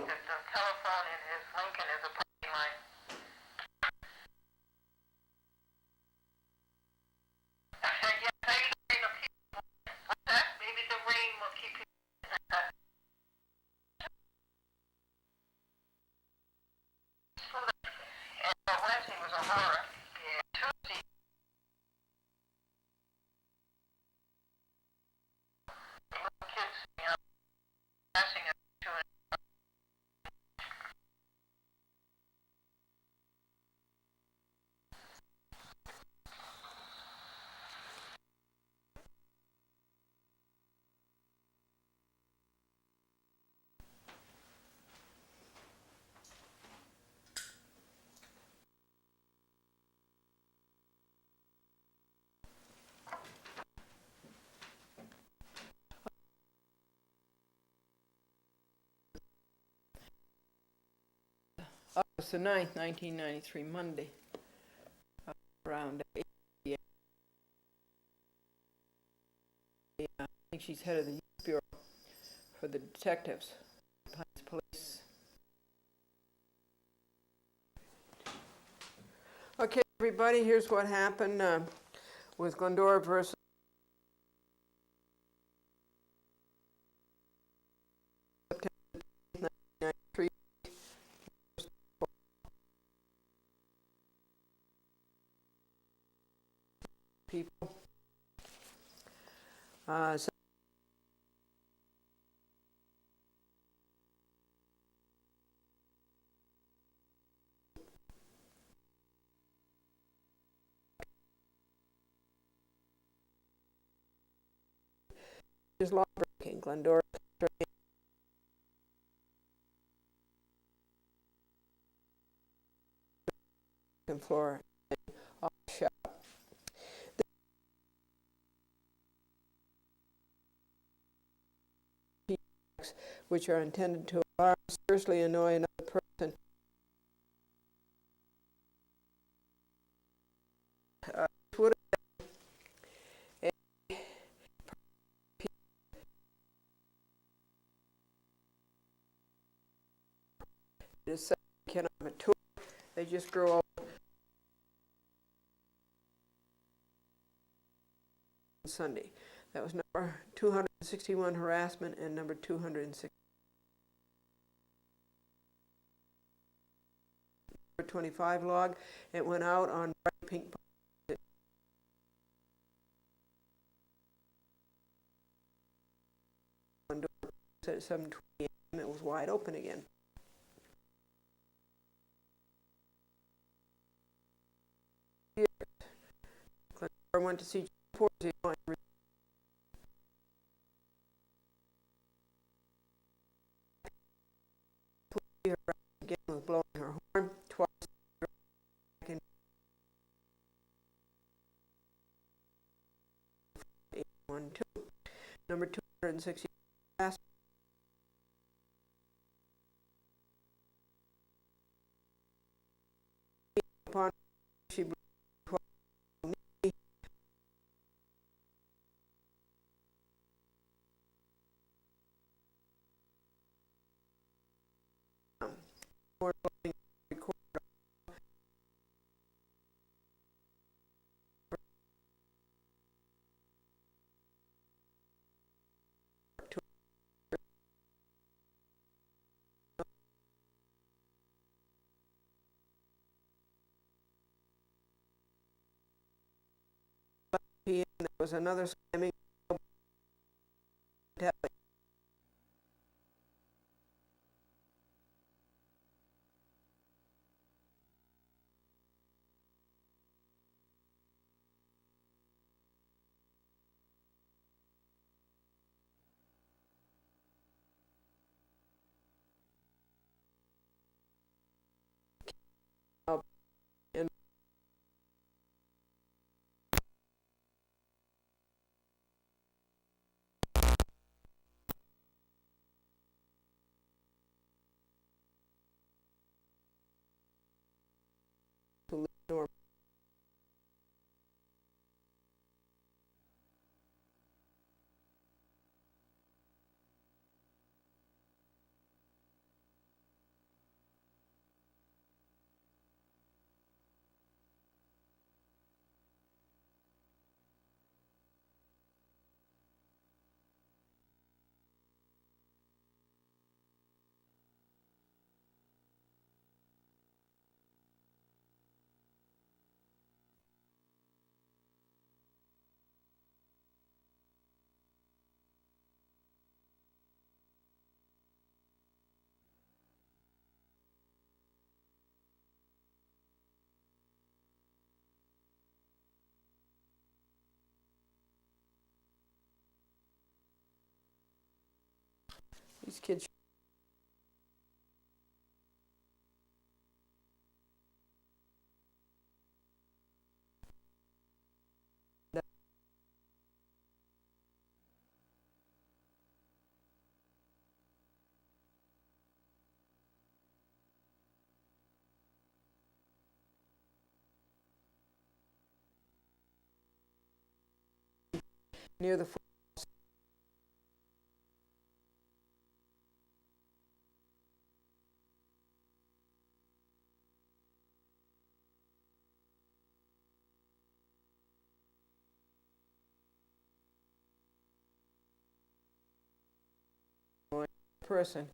that the telephone in his Lincoln is a party line. Yes, maybe the rain will keep people. What's that? Maybe the rain will keep people. And Wednesday was a horror. Yeah, Tuesday, the little kids, passing it to it. August the 9th, 1993, Monday, around 8 p.m. I think she's head of the youth bureau for the detectives, police. Okay, everybody, here's what happened with Glendora versus September 1993. People. So is law breaking. Glendora and floor off shop, which are intended to alarm, seriously annoy another person. Would have been a second of a tour. They just grow up on Sunday. That was number 261 harassment and number 260. 25 log. It went out on bright pink. At 7:20 a.m. it was wide open again. Glendora went to see Porty again with blowing her horn twice. Number 260. Upon she blew There was another slamming. these kids. Near the person.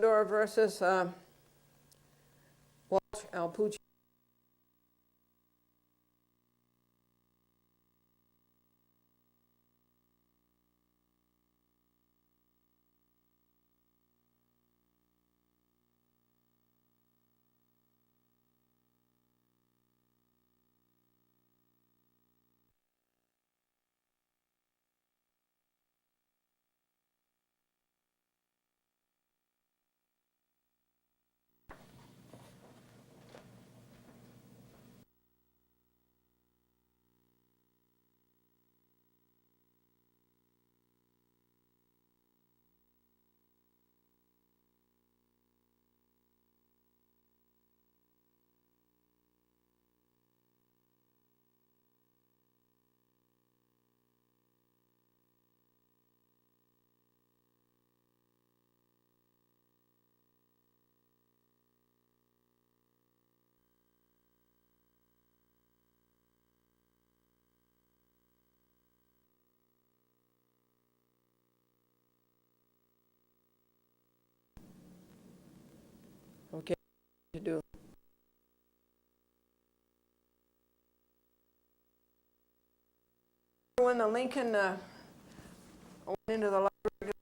Glendora versus Walsh, Alproche. to do. When the Lincoln went into the library,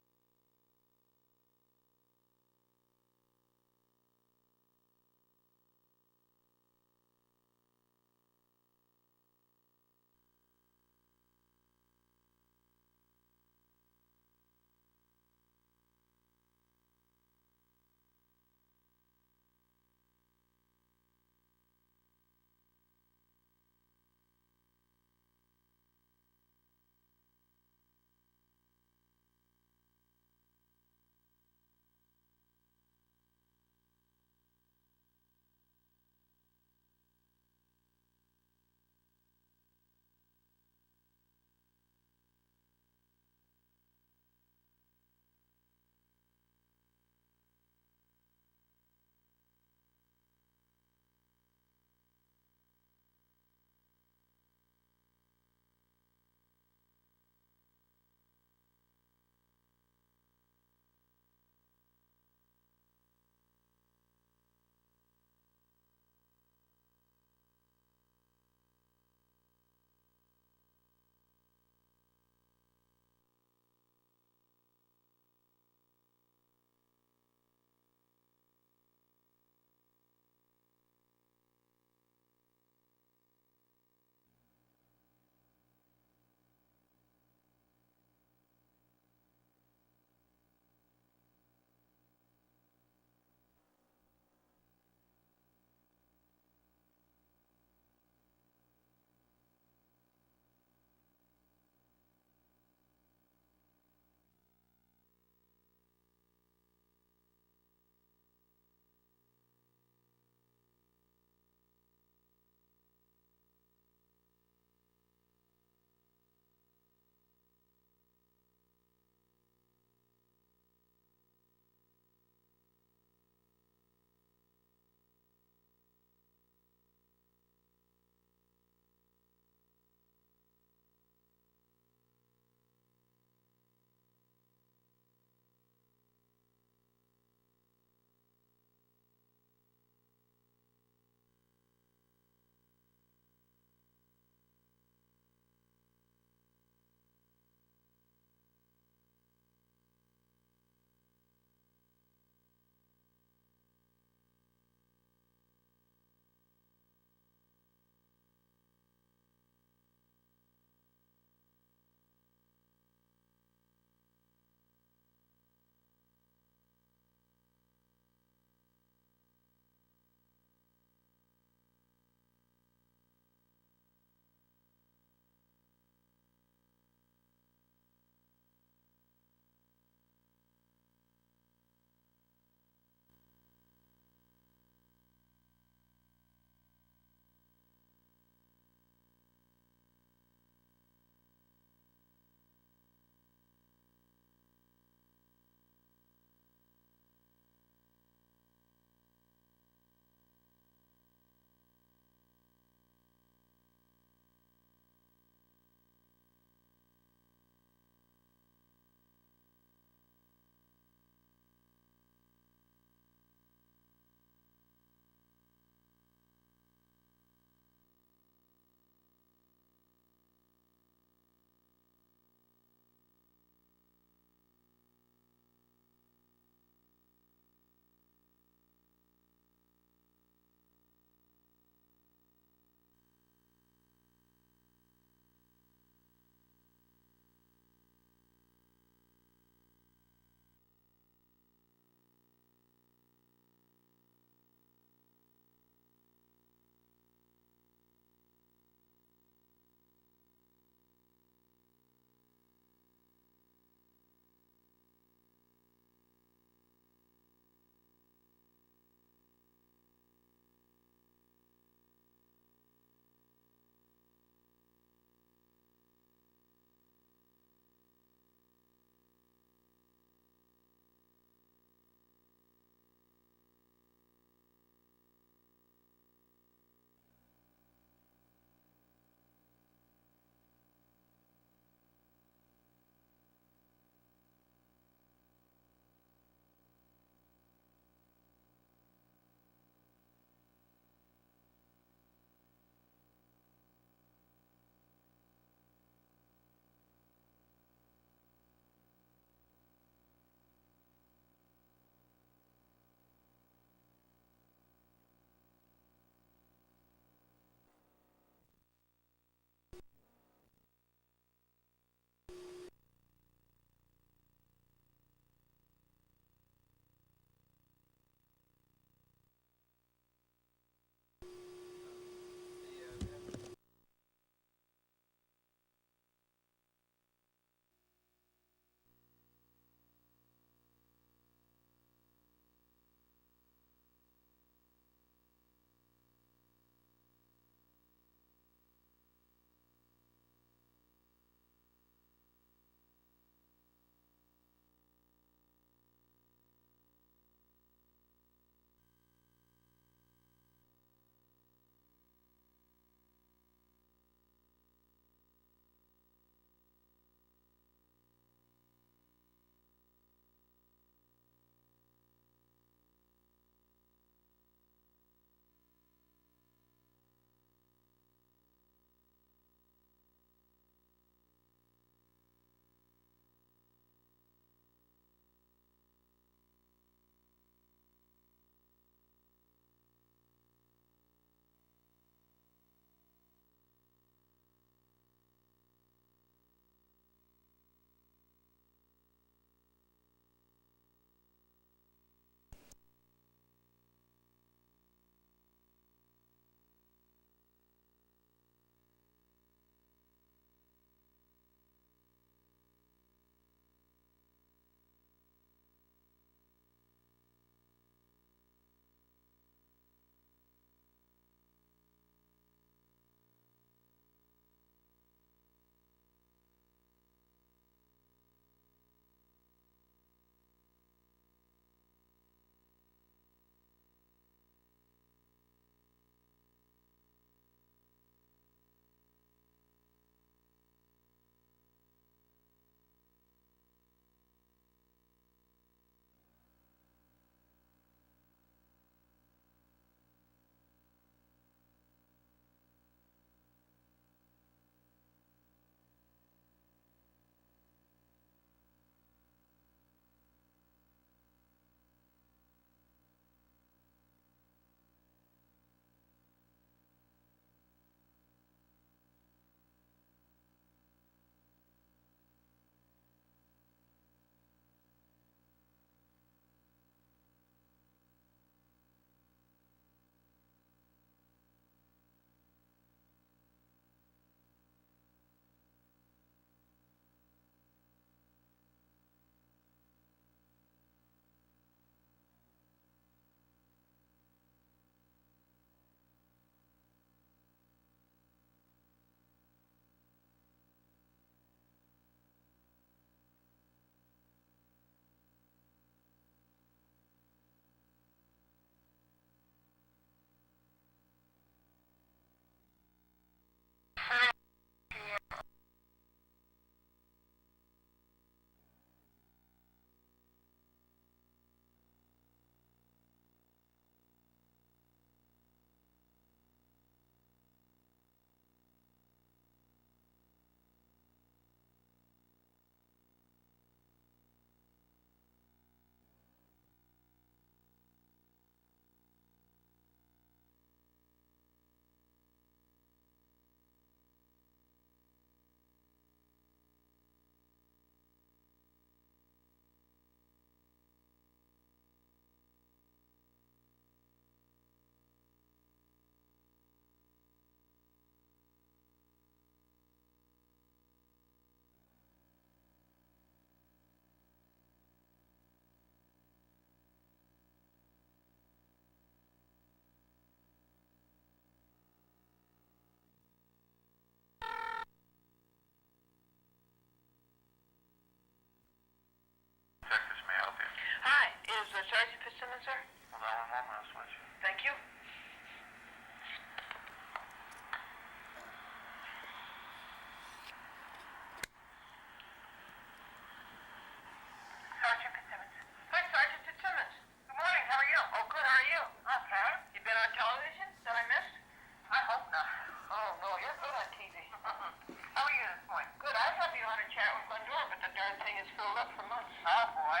that thing is filled up for months. Oh, boy.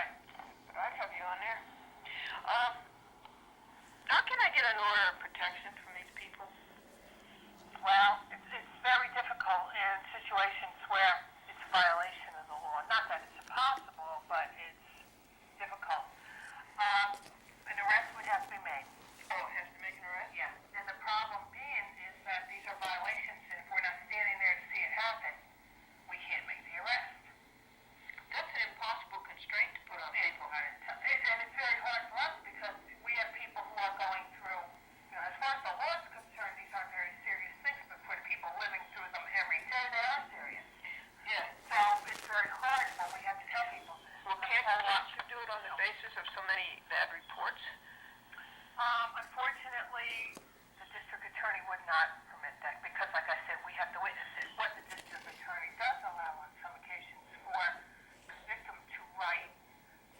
But I have you on there. How can I get an order of protection from these people? Well, it's very difficult in situations where it's a violation of the law. Not that it's impossible, but it's difficult. An arrest would have to be made. Oh, it has to make an arrest? Yeah. And the problem being is that these are violations, and if we're not standing there to see it happen, we can't make the arrest. That's an impossible constraint to put on people. And it's very hard for us because we have people who are going through, as far as the law is concerned, these aren't very serious things, but for the people living through them every day, they are serious. Yeah. So it's very hard, but we have to tell people. Well, can't you do it on the basis of so many bad reports? Unfortunately, the district attorney would not permit that because, like I said, we have the witnesses. What the district attorney does allow on some occasions for the victim to write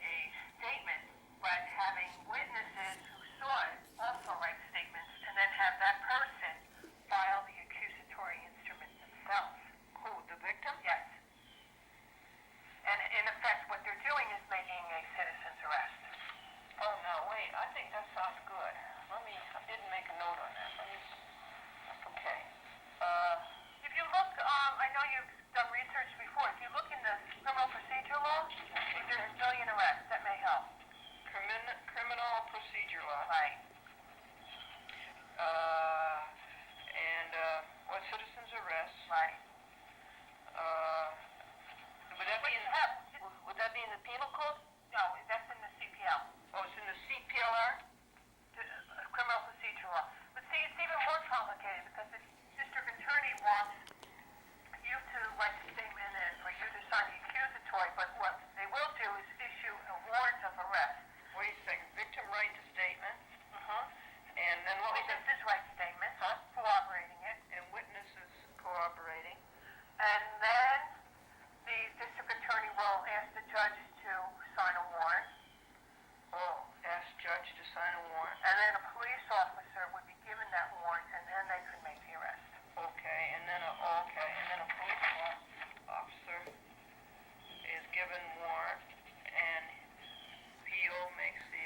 a statement, but having witnesses who saw it also write statements and then have that person file the accusatory instrument themselves. Who, the victim? Yes. And in effect, what they're doing is making a citizen's arrest. Oh, no, wait. I think that sounds good. I didn't make a note on that. Okay. If you look, I know you've done research before. If you look in the criminal procedure law, there's a million arrests. That may help. Criminal procedure law. Right. And what citizen's arrest? Right. Would that be in the penal code? No, that's in the CPL. Oh, it's in the CPLR? Criminal procedure law. But see, it's even more complicated because the district attorney wants you to write the statement in for you to sign the accusatory, but what they will do is issue a warrant of arrest. Wait a second. Victim writes a statement. And then what was it? Witnesses write statements, corroborating it. And witnesses corroborating. And then the district attorney will ask the judge to sign a warrant. Oh, ask judge to sign a warrant. And then a police officer would be given that warrant, and then they could make the arrest. Okay, and then a police officer is given warrant, and PO makes the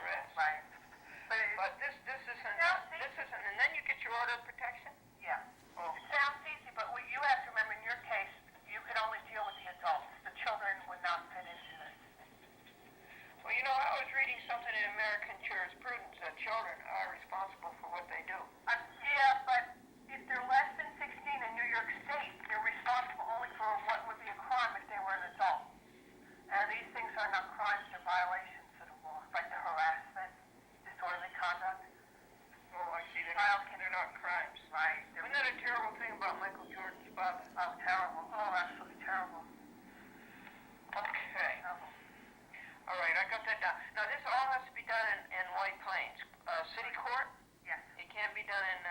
arrest. Right. But this isn't, and then you get your order of protection? Yeah. Oh. It sounds easy, but what you have to remember in your case, you could only deal with the adults. The children would not fit into this. Well, I was reading something in American jurisprudence that children are responsible for what they do. Yeah, but if they're less than 16 in New York State, they're responsible only for what would be a crime if they were an adult. And these things are not crimes, they're violations of the law, like the harassment, disorderly conduct. Oh, I see. They're not crimes. Right. Isn't that a terrible thing about Michael Jordan's father? Oh, terrible. Oh, absolutely terrible. Okay. All right, I got that down. Now, this all has to be done in White Plains. City Court? Yes. It can't be done in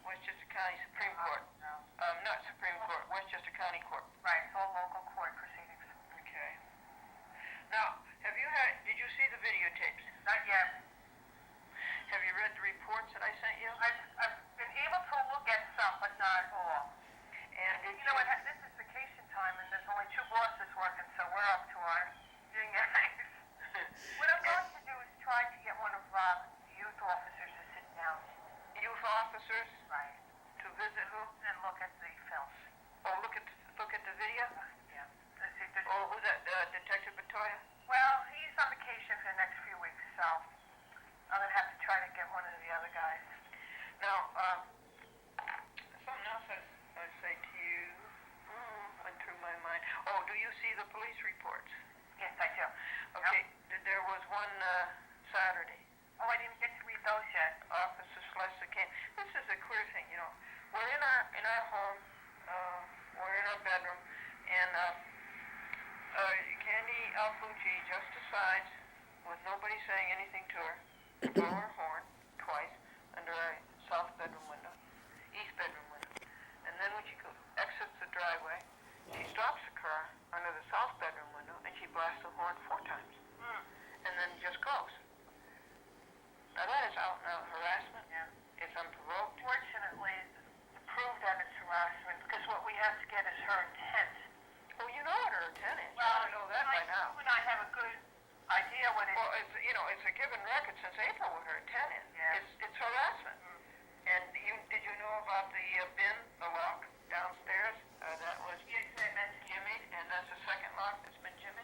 Westchester County Supreme Court. No. Not Supreme Court, Westchester County Court. Right, it's all local court proceedings. Okay. Now, did you see the videotapes? Not yet. Have you read the reports that I sent you? I've been able to look at some, but not all. And this is vacation time, and there's only 2 bosses working, so we're up to our ding-eyes. What I'm going to do is try to get one of the youth officers to sit down. Youth officers? Right. To visit who? And look at the films. Oh, look at the video? Yeah. Oh, who's that? Detective Batoya? Well, he's on vacation for the next few weeks, so I'm going to have to try to get one of the other guys. Now, something else I'd say to you went through my mind. Oh, do you see the police reports? Yes, I do. Okay, yep. There was one Saturday. Oh, I didn't get to read those yet. Officer Schlesinger came. This is a clear thing, We're in our home, we're in our bedroom, and Candy Alproche just decides, with nobody saying anything to her, to blow her horn twice under our east bedroom window. And then when she exits the driveway, she stops the car under the south bedroom window, and she blasts the horn 4 times. And then just goes. Now that is out and out harassment. Yeah. It's unprovoked. Fortunately, to prove that it's harassment, because what we have to get is her intent. Well, you know what her her 10-inch. You Well, ought to know that by now. you and I have a good idea what it Well, is. it's a given record since April with her 10-inch. Yeah. It's harassment. And did you know about the bin, the lock downstairs? That was Jimmy, and that's the second lock that's been Jimmy.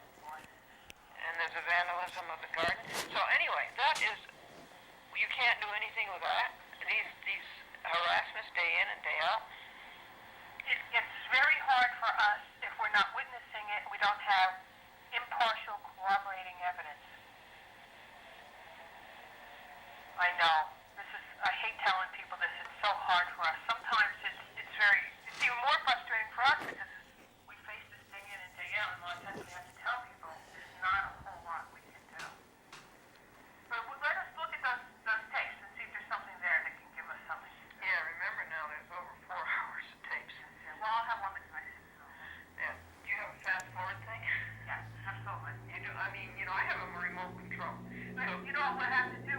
And there's a vandalism of the garden. So anyway, that is, you can't do anything with that. These harassments day in and day out. It's very hard for us if we're not witnessing it, we don't have impartial corroborating evidence. I know. I hate telling people this. It's so hard for us. Sometimes it's even more frustrating for us because we face this day in and day out, and a lot of times we have to tell people there's not a whole lot we can do. But let us look at those tapes and see if there's something there that can give us something. Yeah, remember now there's over 4 hours of tapes. Yeah, well, I'll have one that's nice. Yeah. Do you have a fast forward thing? Yeah, absolutely. You do? I mean, I have a remote control. But So, you know what we have to do?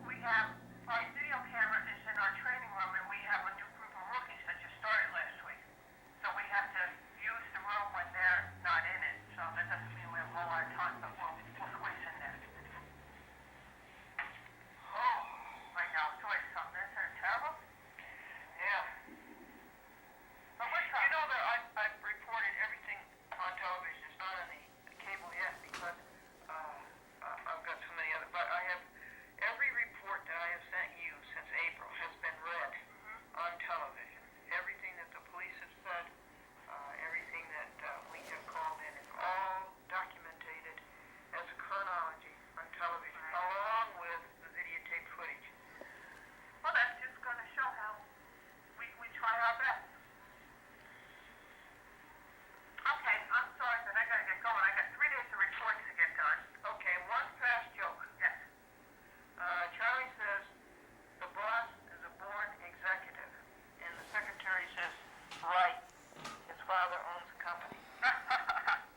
We have our video camera is in our training room, and we have a new group of rookies that just started last week. So we have to use the room when they're not in it. So that doesn't mean we have a whole lot of time, but we'll squeeze in there. oh, Right now, it's always something. Isn't it terrible? yeah. But we're You trying. know that I've reported everything on television. It's not on the cable yet because I've got so many other. But I have every report that I have sent you since April has been read on television. Everything that the police have said, everything that we have called in is all documented as a chronology on television, along with the videotape footage. Well, that's just going to show how we try our best. Okay, I'm sorry, but I got to get going. I got 3 days of reports to get done. Okay, one fast joke. Yes. Charlie says the boss is a born executive, and the secretary says, right, his father owns a company.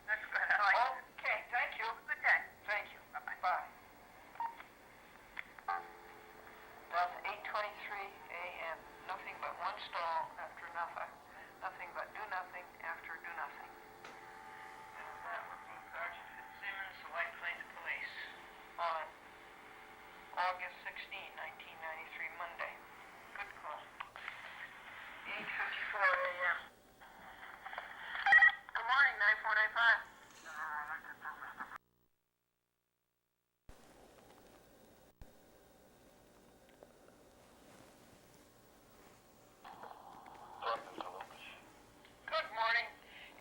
That's good. I like it. Okay, thank you. Good day. Thank you. Bye-bye. Bye. That's 8:23 a.m. Nothing but one stall after nothing. Nothing but do nothing after do nothing. And that would be Sergeant Fitzsimmons, the White Plains Police, on August 16, 1993, Monday. Good call. 8:54 a.m. Good morning, 9495. Good morning.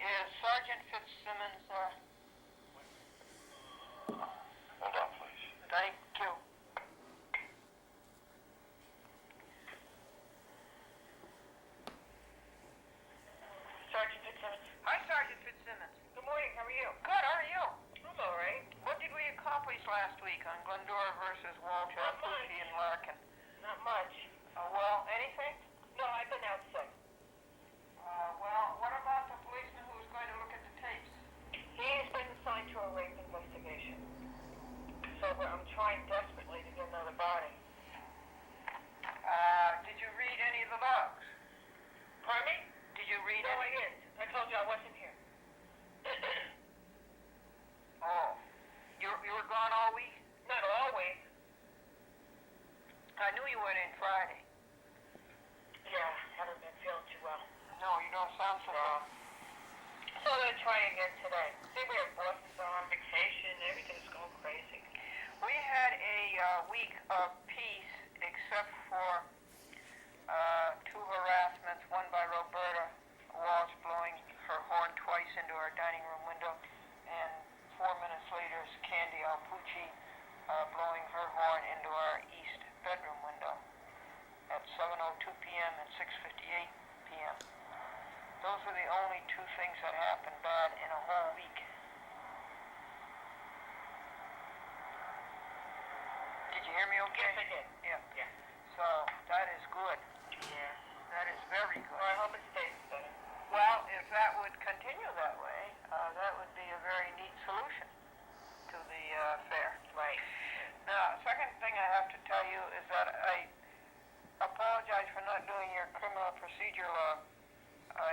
Is Sergeant Fitzsimmons there? Hold on, please. Thank you. Sergeant Fitzsimmons. Hi, Sergeant Fitzsimmons. Good morning. How are you? Good. How are you? I'm all right. What did we accomplish last week on Glendora versus Walsh, Alproche, and Larkin? Not much. Well, anything? No, I've been out sick. Well, what about the policeman who was going to look at the tapes? He's been assigned to a rape investigation. So I'm trying desperately to get another body. Did you read any of the logs? Pardon me? Did you read any? No, I didn't. I told you I wasn't here. Oh. You were gone all week? Not all week. I knew you went in Friday. Yeah, haven't been feeling too well. No, you don't sound so well. So I'm going to try again today. See, we have bosses on vacation. Everything's going crazy. We had a week of peace except for 2 harassments, one by Roberta Walsh blowing her horn twice into our dining room window, and 4 minutes later is Candy Alproche blowing her horn into our east bedroom window at 7:02 p.m. and 6:58 p.m. Those were the only 2 things that happened bad in a whole week. Did you hear me okay? Yes, I did. Yeah. So, that is good. Yeah. That is very good. Well, I hope it stays better. Well, if that would continue that way, that would be a very neat solution to the fair. Right. Now, second thing I have to tell you is that I apologize for not doing your criminal procedure law.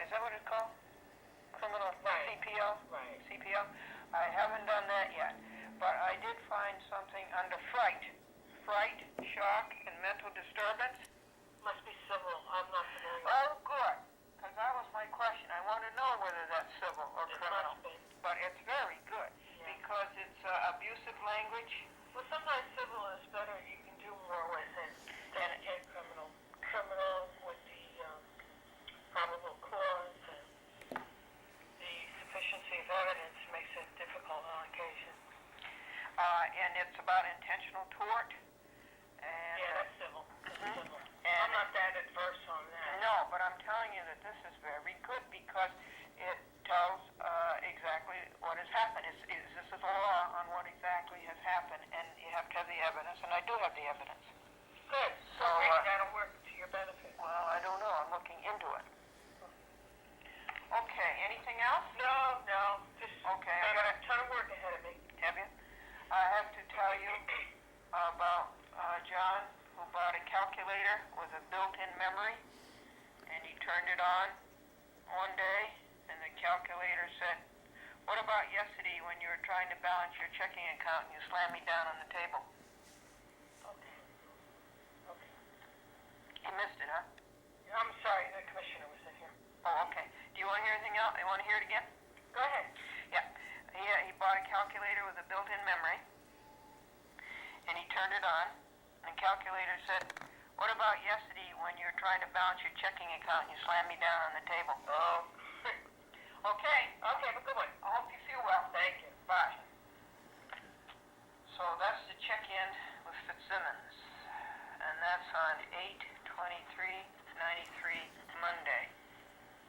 Is that what it's called? Criminal Right. CPL? Right. CPL whether that's civil or criminal. But it's very good because it's abusive language. Well, sometimes civil is better. You can do more with it than criminal. Criminal with the probable cause and the sufficiency of evidence makes it difficult on occasion. And it's about intentional tort. And, Yeah, that's civil. That's civil. And I'm not that adverse on that. no, but I'm telling you that this is very good because it tells exactly what has happened. This is a law on what exactly has happened, and you have to have the evidence, and I do have the evidence. Good. So that'll work to your benefit. Well, I don't know. I'm looking into it. Okay, anything else? No. Just Okay, I got a ton of work ahead of me. have you? I have to tell you about John, who bought a calculator with a built-in memory, and he turned it on one day, and the calculator said, "What about yesterday when you were trying to balance your checking account and you slammed me down on the table?" Okay. You missed it, huh? I'm sorry, the commissioner was in here. Oh, okay. Do you want to hear anything else? You want to hear it again? Go ahead. Yeah. He bought a calculator with a built-in memory, and he turned it on, and the calculator said, "What about yesterday when you were trying to balance your checking account and you slammed me down on the table?" Oh. Okay. Okay, have a good one. I hope you feel well. Thank you. Bye. So that's the check-in with Fitzsimmons, and that's on 8/23/93 Monday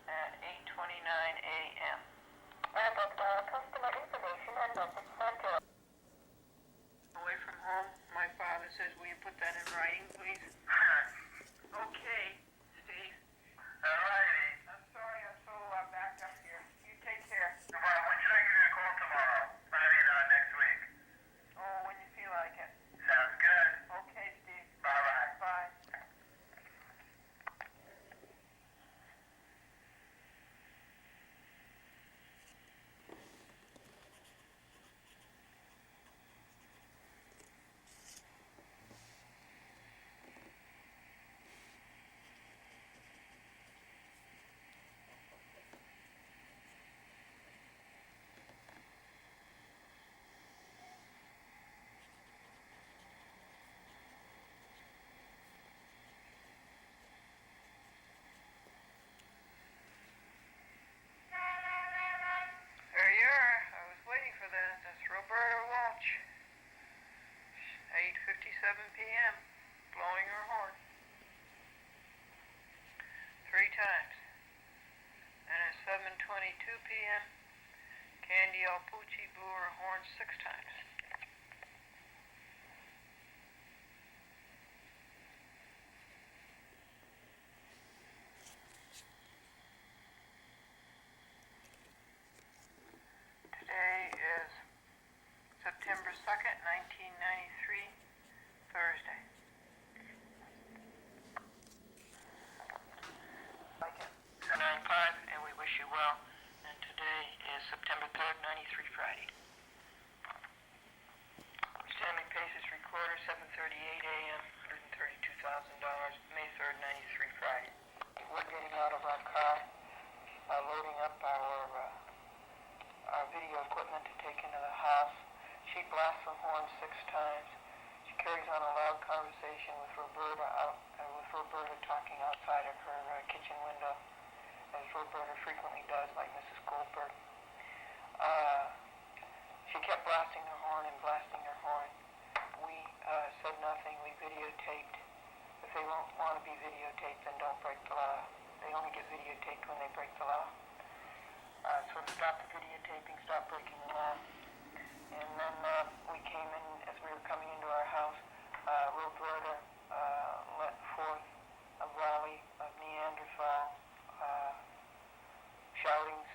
at 8:29 a.m. And customer information and message center. Away from home, my father says, "Will you put that in writing, please?" Okay, Steve. All righty. I'm sorry I'm so backed up here. You take care. Well, when should I give you a call tomorrow? Next week. Oh, when you feel like it. Sounds good. Okay, Steve. Bye-bye. Bye. There you are. I was waiting for that. That's Roberta Walsh. 8:57 p.m. Blowing her horn. 3 times. And at 7:22 p.m., Candy Alproche blew her horn 6 times. Today is September 2nd, 1993, Thursday. Like it. 9/5, and we wish you well. And today is September 3rd, 93, Friday. Stanley Pace's recorder, 7:38 a.m., $132,000, May 3rd, 93, Friday. We're getting out of our car, loading up our video equipment to take into the house. She blasts her horn 6 times. She carries on a loud conversation with Roberta talking outside of her kitchen window, as Roberta frequently does, like Mrs. Goldberg. She kept blasting her horn and blasting her horn. We said nothing. We videotaped. If they won't want to be videotaped, then don't break the law. They only get videotaped when they break the law. So to stop the videotaping, stop breaking the law. And then we came in, as we were coming into our house, Roberta let forth a volley of Neanderthal shoutings,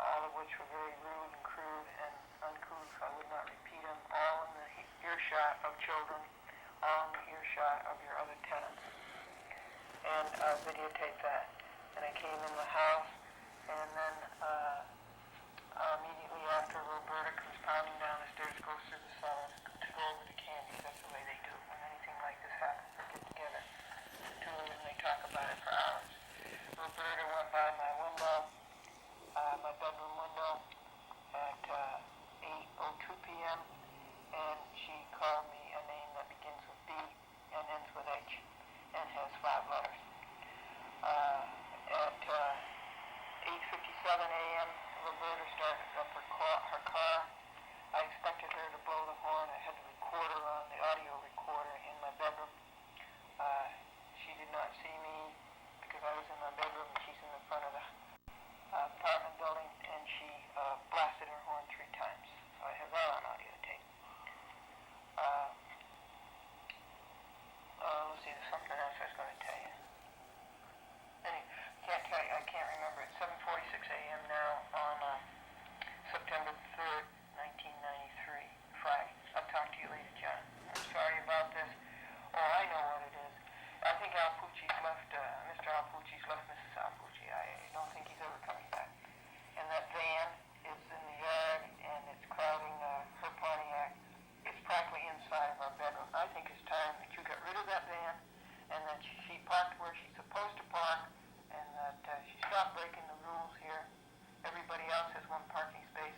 all of which were very rude and crude and uncouth. I would not repeat them. All in the earshot of children, all in the earshot of your other tenants. And videotape that. And I came in the house, and then immediately after, Roberta comes pounding down the stairs, goes through the cellar to go over the candy. That's the way they do when anything like this happens. They get together, the two of them, and they talk about it for hours. Roberta went by my window a.m., the loader started up her car. I expected her to blow the horn. I had the recorder on, the audio recorder in my bedroom. She did not see me because I was in my bedroom and she's in the front of the apartment building, and she blasted her horn 3 times. So I have that on audio tape. Let's see, there's something else I was going to tell you. I can't remember. It's 7:46 a.m. now on September 3rd, 1993, Friday. I'll talk to you later, John. I'm sorry about this. Oh, I know what it is. I think Alproche's left, Mr. Alproche's left Mrs. Alproche. I don't think he's ever coming back. And that van is in the yard, and it's crowding her Pontiac. It's practically inside of our bedroom. I think it's time that you got rid of that van, and that she parked where she's supposed to park, and that she stopped breaking the rules here. Everybody else has 1 parking space.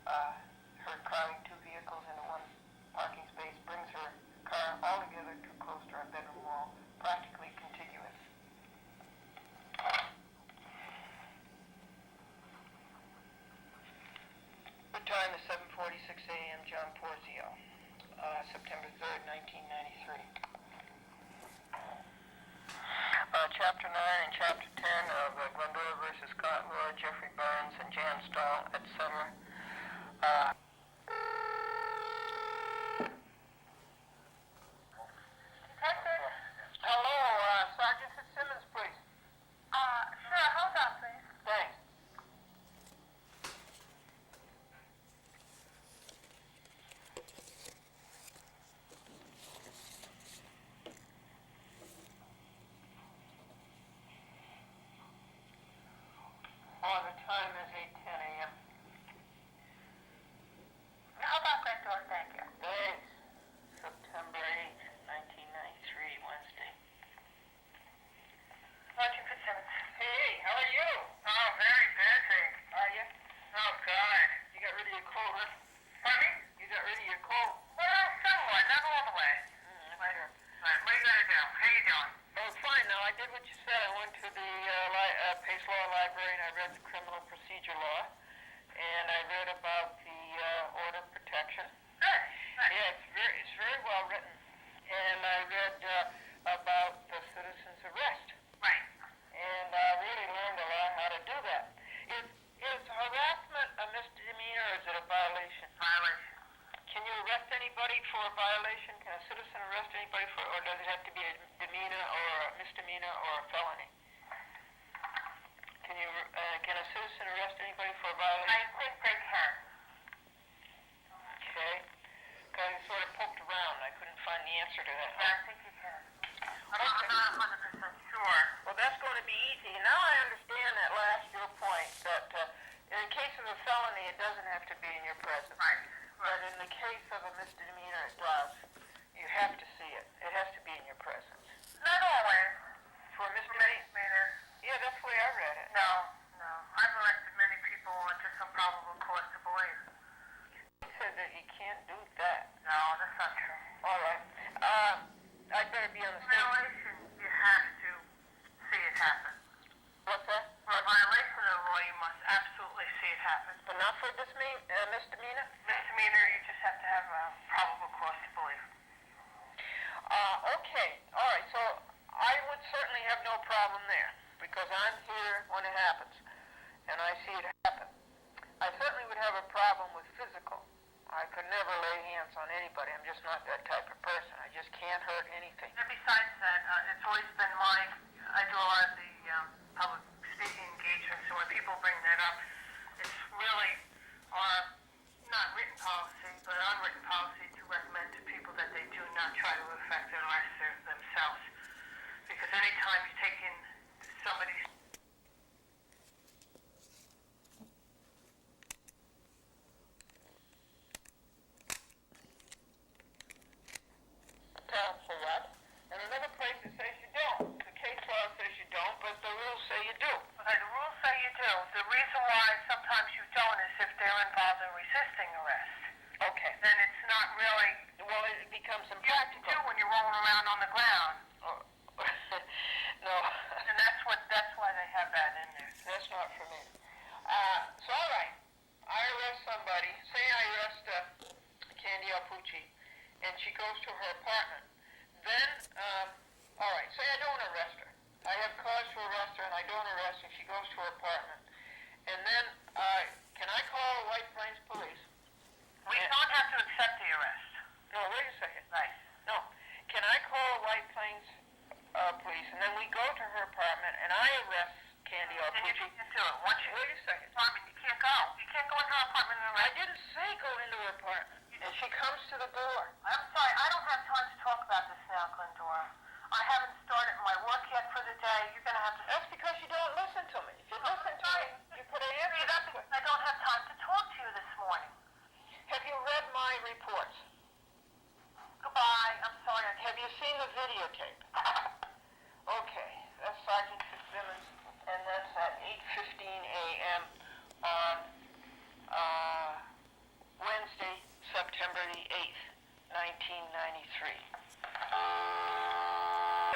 Her crowding 2 vehicles into 1 parking space brings her car altogether too close to our bedroom wall, practically contiguous. The time is 7:46 a.m. John Porzio, September 3rd, 1993. Chapter 9 and Chapter 10 of Glendora versus Scot Lord, Jeffrey Burns, and Jan Stahl, etc. Detective? Hello, Sergeant Fitzsimmons, please. Sure, hold on, please. Thanks. Oh, the time is 8:10 a.m. How about that door? Thank you. Thanks. September 8th, 1993, Wednesday. Sergeant Fitzsimmons. Hey, how are you? Oh, very busy. Are you? Oh, God. You got rid of your cold, huh? Pardon me? You got rid of your cold. Well, somewhat, not all the way. Right here. All right, what are you going to do? How you doing? Oh, fine. Now, I did what you said. I went to the Pace Law Library, and I read the criminal procedure law, and I read about the order of protection. Good. Good. Yeah, it's very well written. And I read about the citizen's arrest, Right. and I really learned a lot how to do that. Is harassment a misdemeanor, or is it a violation? Violation. Can you arrest anybody for a violation? Can a citizen arrest anybody for, or does it have to be a demeanor or a misdemeanor or a felony? Can a citizen arrest anybody for a violation? I think they can. Okay. Because I sort of poked around. I couldn't find the answer to that. Yeah, I think you can. I'm not 100% sure. Well, that's going to be easy. Now I understand that your point, that in the case of a felony, it doesn't have to be in your presence. Right. But in the case of a misdemeanor, it does. You have to see it. It has to be in your presence. Not always. For a For misdemeanor? misdemeanor. Yeah, that's the way I read it. No. I've arrested many people on just improbable cause to believe. He said that you can't do that. No, that's not true. All right. I'd better be on the stage. Violation, you have to see it happen. What's that? For a violation of the law, you must absolutely see it happen. But not for misdemeanor? Misdemeanor, you just have to have a probable cause to believe. Okay. All right. So I would certainly have no problem there because I'm here when it happens, and I see it happen. I certainly would have a problem with physical. I could never lay hands on anybody. I'm just not that type of person. I just can't hurt anything. And besides that, it's always been I do a lot of the public speaking engagements, so when people bring that up, it's really our, not written policy, but unwritten policy to recommend to people that they do not try to affect their lives themselves. Because anytime you take in somebody's For what? And another place it says you don't. The case law says you don't, but the rules say you do. Okay, the rules say you do. The reason why sometimes you don't is if they're involved in resisting arrest. Okay. Then it's not really, Well, it becomes you impractical. do when you're rolling around on the ground. Oh. No, And that's why they have that in there. that's not for me. she goes to her apartment. Then, all right, say I don't arrest her. I have cause to arrest her, and I don't arrest her. She goes to her apartment. And then, can I call White Plains Police? We don't have to accept the arrest. No, wait a second. Right. No. Can I call White Plains Police, and then we go to her apartment, and I arrest Candy Then you Alproche? can't do it. Once you Wait a second. apartment, you can't go. You can't go in her apartment and I arrest. didn't say go into her apartment. And she comes to the door. I'm sorry, I don't have time to talk about this now, Glendora. I haven't started my work yet for the day. You're going to have to... That's because you don't listen to me. If you listen to me, you could have answered That's this because I don't have time to talk to you this morning. Have you read my reports? Goodbye. I'm sorry. Have you seen the videotape? Okay, that's Sergeant Fitzsimmons, and that's at 8:15 a.m. on Wednesday, September the 8th, 1993.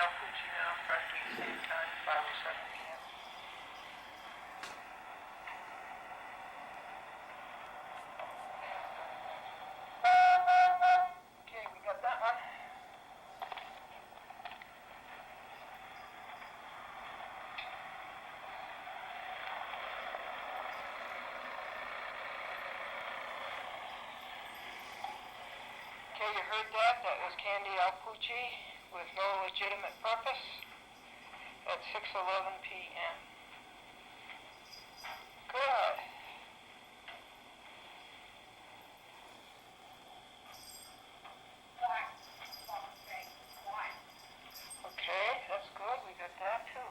Alproche now, roughly same time, 5:07 p.m. Okay, we got that one. Okay, you heard that? That was Candy Alproche with no legitimate purpose at 6:11 p.m. Good. Okay, that's good. We got that too.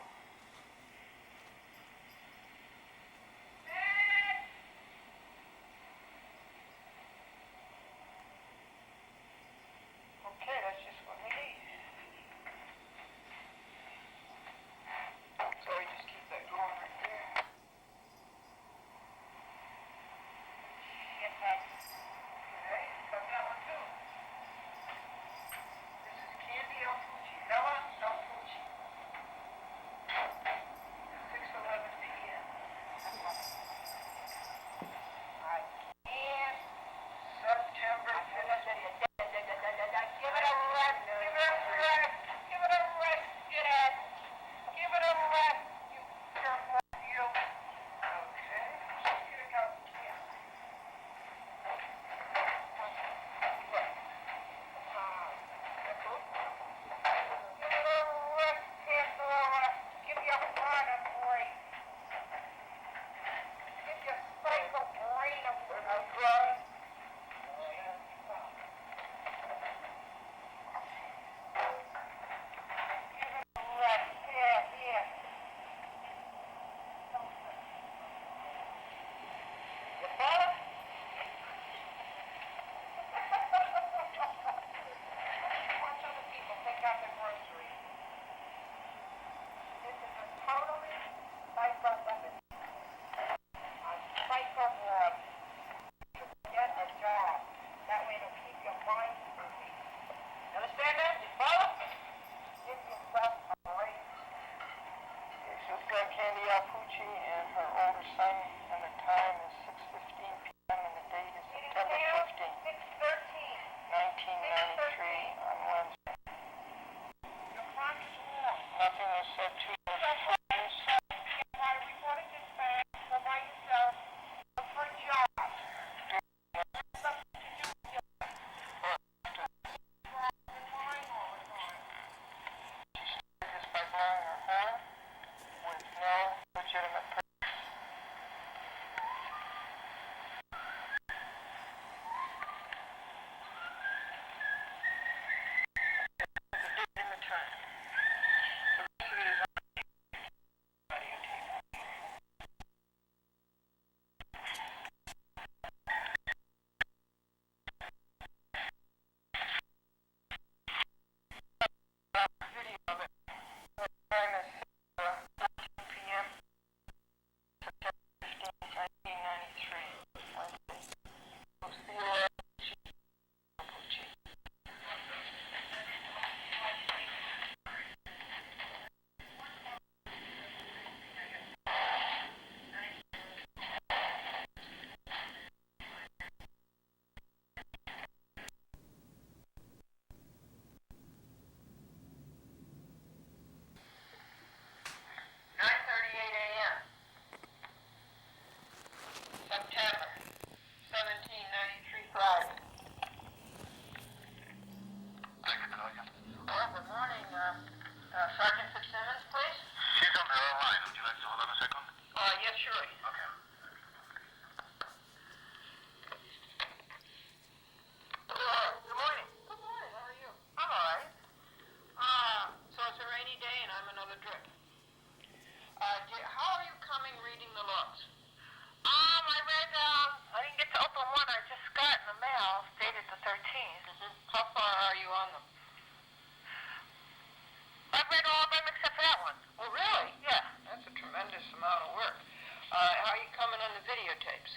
Okay, that's just what we need. So we just keep that going right there. September 1793 Friday. I can call you. Well, good morning, Sergeant Fitzsimmons, please. She's on the other line. Would you like to hold on a second? Yes, sure. Okay. Good morning. Good morning, how are you? I'm all right. So it's a rainy day and I'm another drip. How are you coming reading the logs? I didn't get to open one I just got in the mail, dated the 13th. How far are you on them? I've read all of them except for that one. Oh, really? Yeah. That's a tremendous amount of work. How are you coming on the videotapes?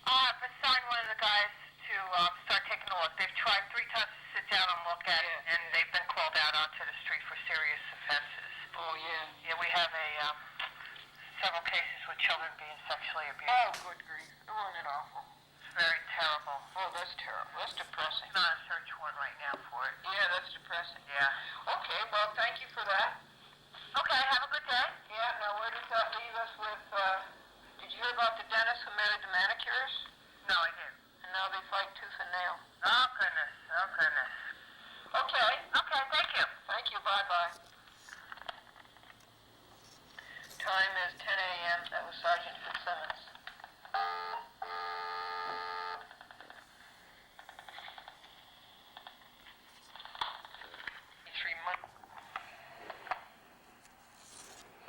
I've assigned one of the guys to start taking a look. They've tried 3 times to sit down and look at it, and they've been called out onto the street for serious offenses. Oh, yeah. Yeah, we have several cases with children being sexually abused. Oh, good grief. Isn't it awful? It's very terrible. Oh, that's terrible. That's depressing. Not a search warrant right now for it. Yeah, that's depressing. Yeah. Okay, well, thank you for that. Okay, have a good day. Yeah, now where does that leave us with, did you hear about the dentist who married the manicurist? No, I didn't. And now they fight tooth and nail. Oh, goodness. Oh, goodness. Okay. Okay, thank you. Thank you, bye-bye. Time is 10 a.m. That was Sergeant Fitzsimmons.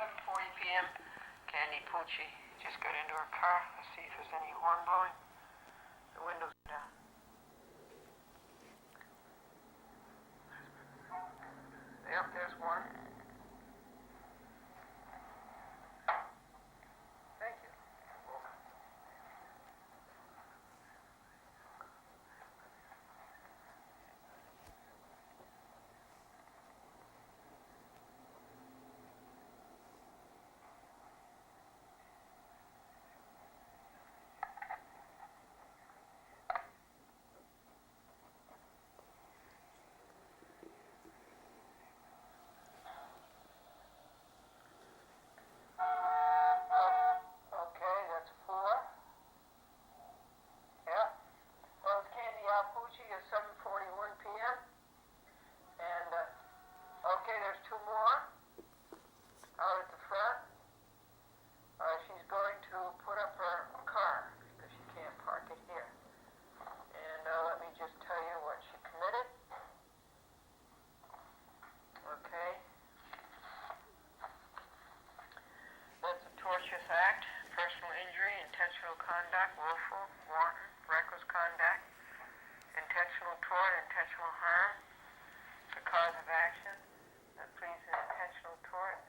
7:40 p.m. Candy Poochie just got into her car. Let's see if there's any horn blowing. The windows are down. Yep, there's one. Thank you. Okay, that's 4. Yeah. Well, it's Candy Alproche at 7:41 p.m. And, okay, there's 2 more out at the front. She's going to put up her car because she can't park it here. And let me just tell you what she committed. Okay. That's a tortious act, personal injury, intentional conduct, willful, wanton, reckless conduct, intentional tort, intentional harm. The cause of action that pleads an intentional tort.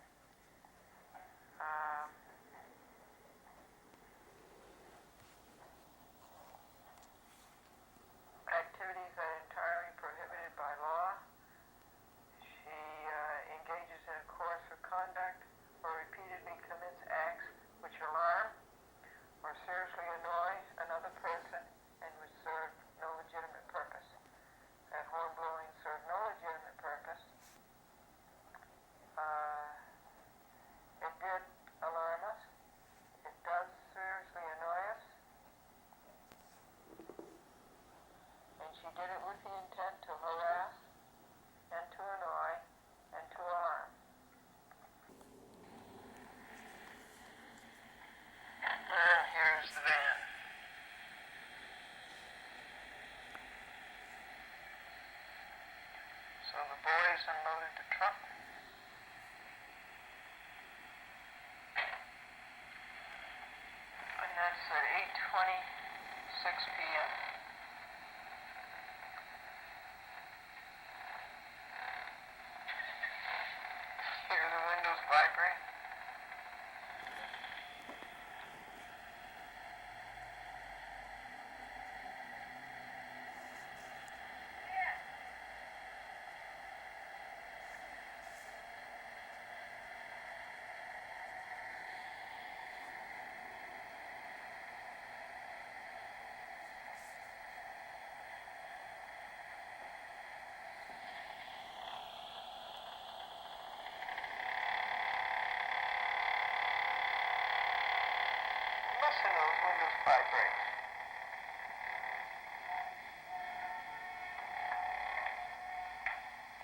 Activities that are entirely prohibited by law. She engages in a course of conduct or repeatedly commits acts which alarm or seriously annoy another person and which serve no legitimate purpose. That horn blowing served no legitimate purpose. It did alarm us. It does seriously annoy us. And she did it with the intent to harass and to annoy and to alarm. Here's the van. So the boys unloaded the truck. And that's at 8:26 p.m. Hear the windows vibrate. listen to when this vibrates.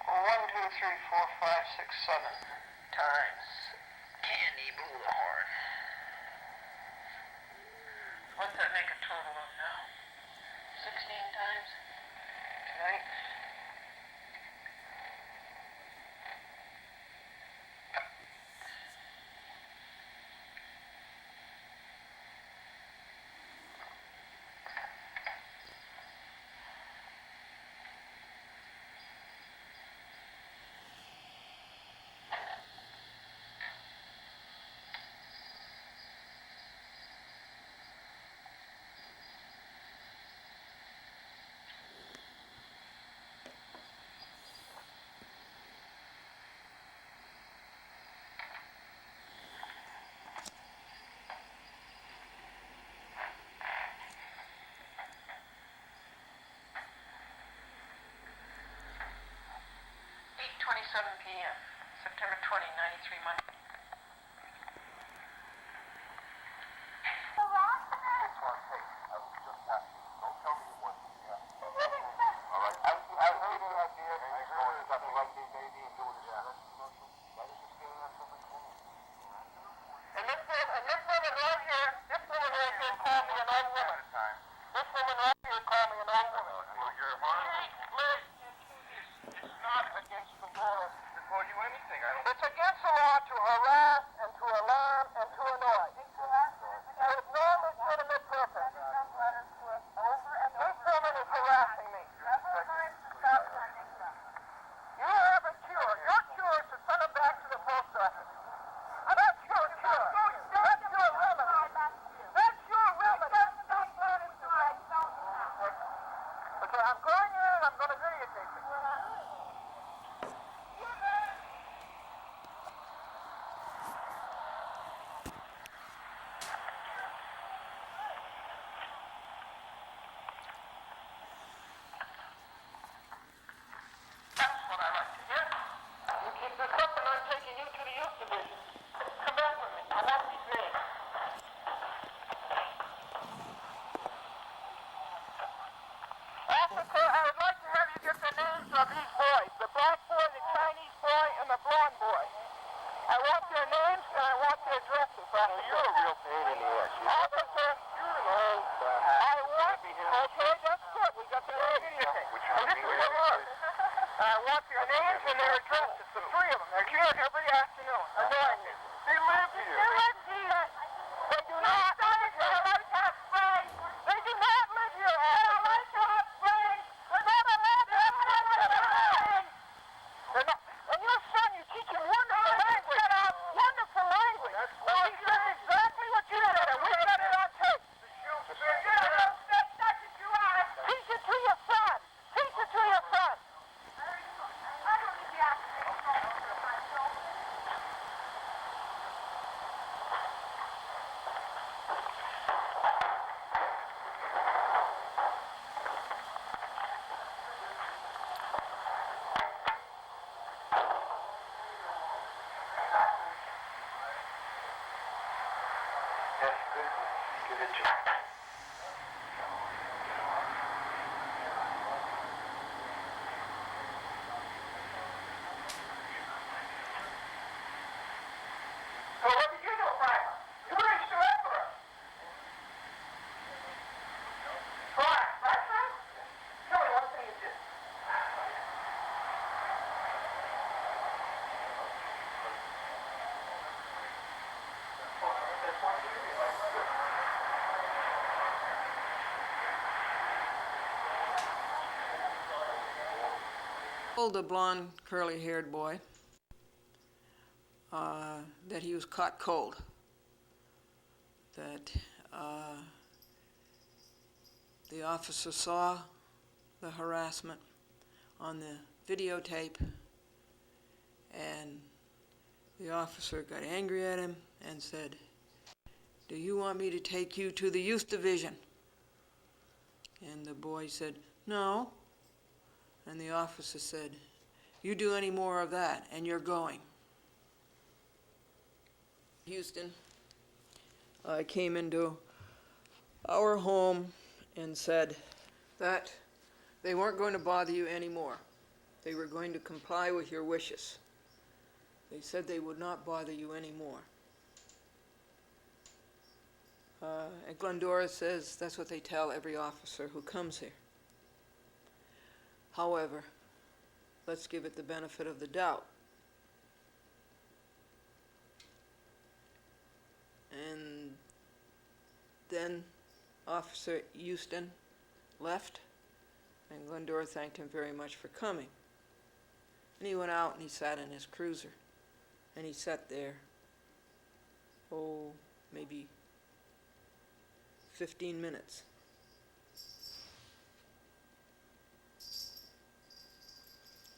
1, 2, 3, 4, 5, 6, 7 times. Candy blew the horn. What's that make a total of now? 16 times tonight. p.m. September 20, 93 Monday. It's against the law to harass and to alarm and to annoy. There is no legitimate purpose. This woman is harassing me. You have a cure. Your cure is to send her back to the post office. That's your cure. That's your remedy. That's your remedy. Okay, I'm going in and I'm going to videotape it. Told the blonde, curly-haired boy that he was caught cold, that the officer saw the harassment on the videotape, and the officer got angry at him and said, "Do you want me to take you to the youth division?" And the boy said, "No." And the officer said, "You do any more of that, and you're going." Houston, I came into our home and said that they weren't going to bother you anymore. They were going to comply with your wishes. They said they would not bother you anymore. And Glendora says that's what they tell every officer who comes here. However, let's give it the benefit of the doubt. And then Officer Houston left, and Glendora thanked him very much for coming. And he went out and he sat in his cruiser, and he sat there, maybe 15 minutes.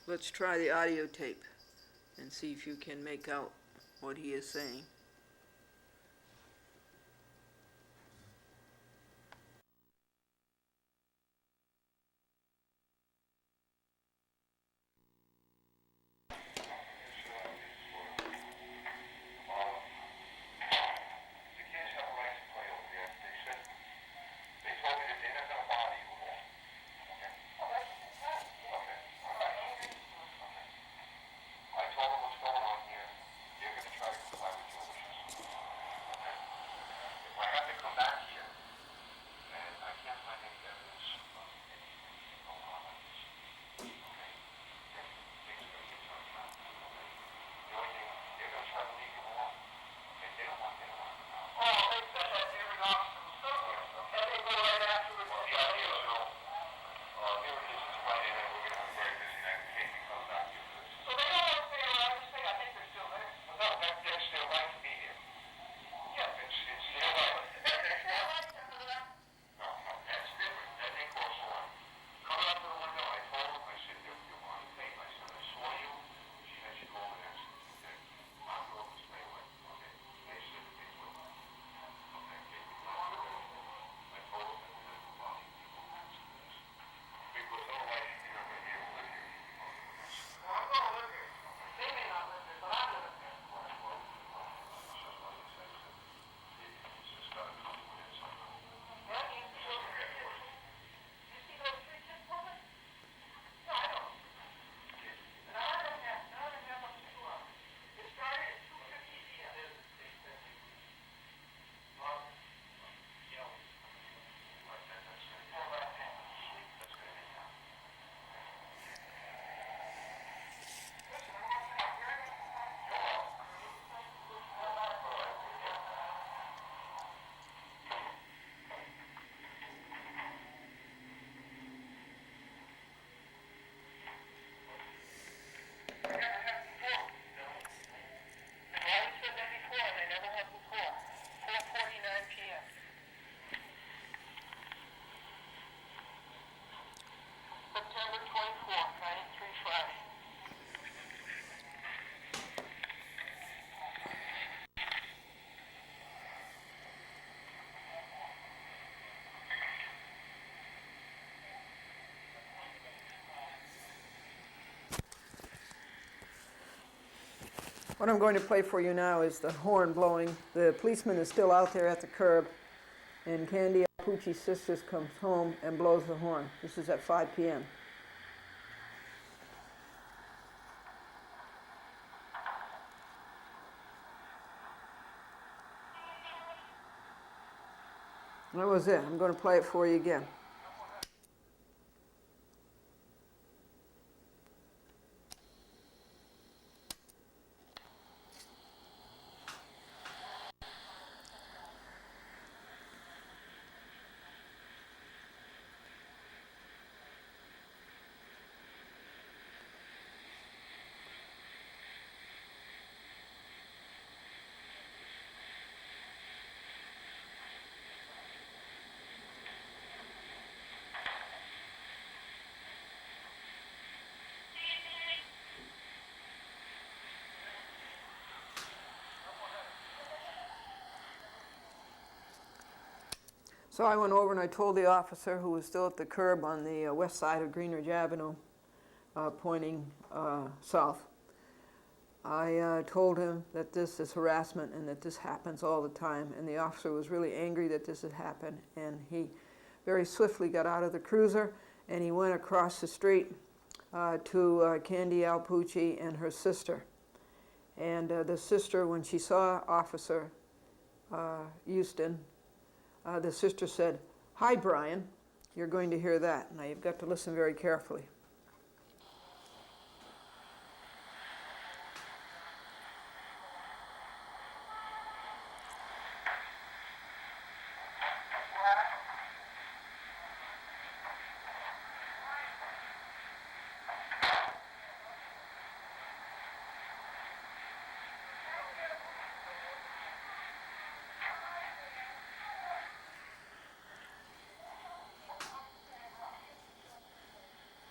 Let's try the audio tape and see if you can make out what he is saying. What I'm going to play for you now is the horn blowing. The policeman is still out there at the curb, and Candy Alproche's sister comes home and blows the horn. This is at 5 p.m. That was it. I'm going to play it for you again. So I went over and I told the officer, who was still at the curb on the west side of Greenridge Avenue, pointing south, I told him that this is harassment and that this happens all the time, and the officer was really angry that this had happened, and he very swiftly got out of the cruiser and he went across the street to Candy Alproche and her sister. And the sister, when she saw Officer Houston, the sister said, "Hi, Brian." You're going to hear that. Now you've got to listen very carefully.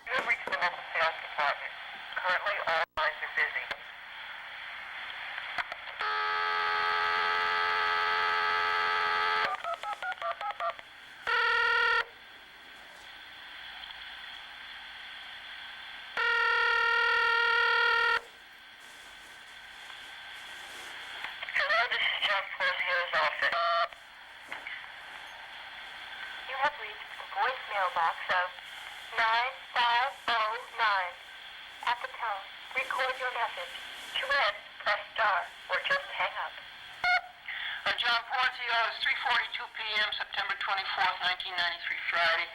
You've reached the mental sales department. Currently, all lines are busy. Hello, this is John Portier's office. You have reached the voicemail box of 9509. At the tone, record your message. To end, press star, or just hang up. John Portio, it's 3:42 p.m., September 24th, 1993, Friday.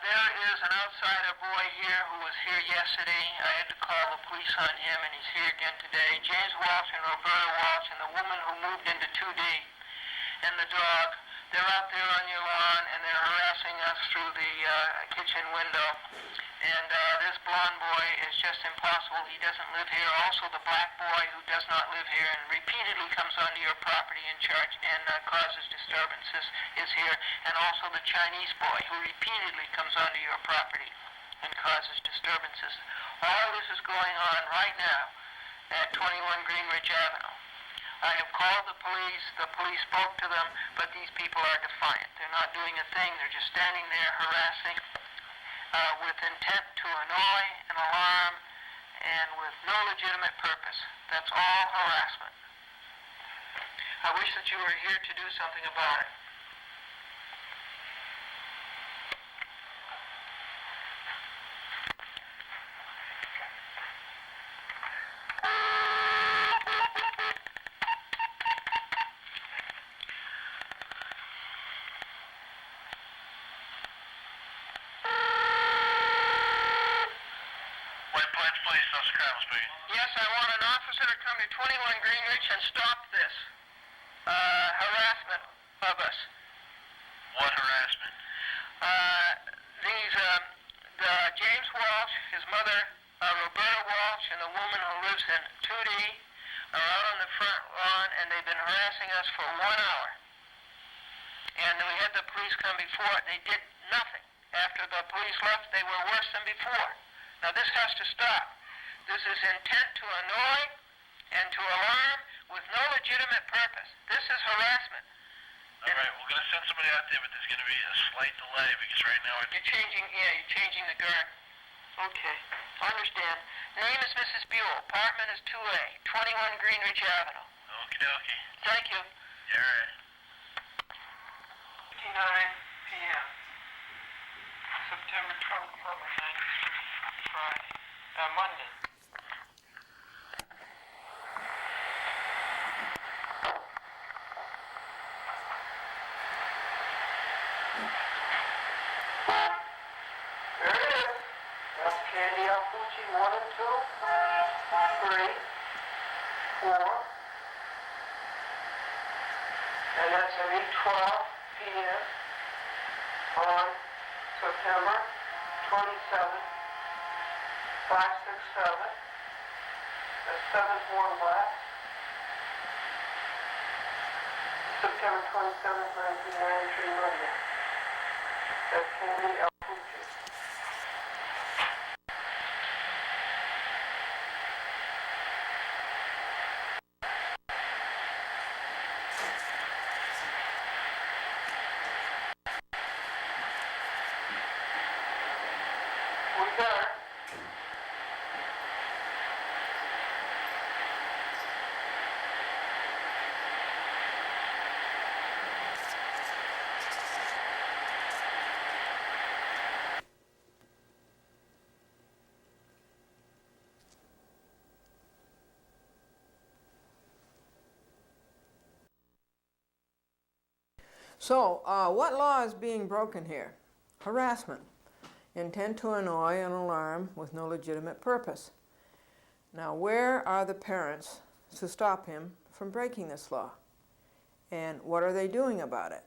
There is an outsider boy here who was here yesterday. I had to call the police on him, and he's here again today. James Walsh and Roberta Walsh and the woman who moved into 2D and the dog. They're out there on your lawn, and they're harassing us through the kitchen window. And this blonde boy is just impossible. He doesn't live here. Also, the black boy who does not live here and repeatedly comes onto your property and causes disturbances is here. And also the Chinese boy who repeatedly comes onto your property and causes disturbances. All this is going on right now at 21 Greenridge Avenue. I have called the police. The police spoke to them, but these people are defiant. They're not doing a thing. They're just standing there harassing with intent to annoy and alarm and with no legitimate purpose. That's all harassment. I wish that you were here to do something about it. White Plains Police, Officer Crowell speaking. Yes, I want an officer to come to 21 Greenridge and stop this harassment of us. What harassment? James Walsh, his mother, Roberta Walsh, and the woman who lives in 2D are out on the front lawn, and they've been harassing us for 1 hour. And we had the police come before. They did nothing. After the police left, they were worse than before. Now, this has to stop. This is intent to annoy and to alarm with no legitimate purpose. This is harassment. All right, we're going to send somebody out there, but there's going to be a slight delay because right now You're changing the guard. Okay, I understand. Name is Mrs. Buell. Apartment is 2A, 21 Greenridge Avenue. Okay. Thank you. Yeah, all right. 59 p.m. September 27th, 93, Friday. Monday. There it is. That's Candy Alproche 1 and 2, 3, 4. And that's at 8:12 p.m. on September 27th, 567. That's 7-4 West. September 27th, 1993, Monday. That's Candy Alproche. We got her. So, what law is being broken here? Harassment. Intent to annoy and alarm with no legitimate purpose. Now, where are the parents to stop him from breaking this law? And what are they doing about it?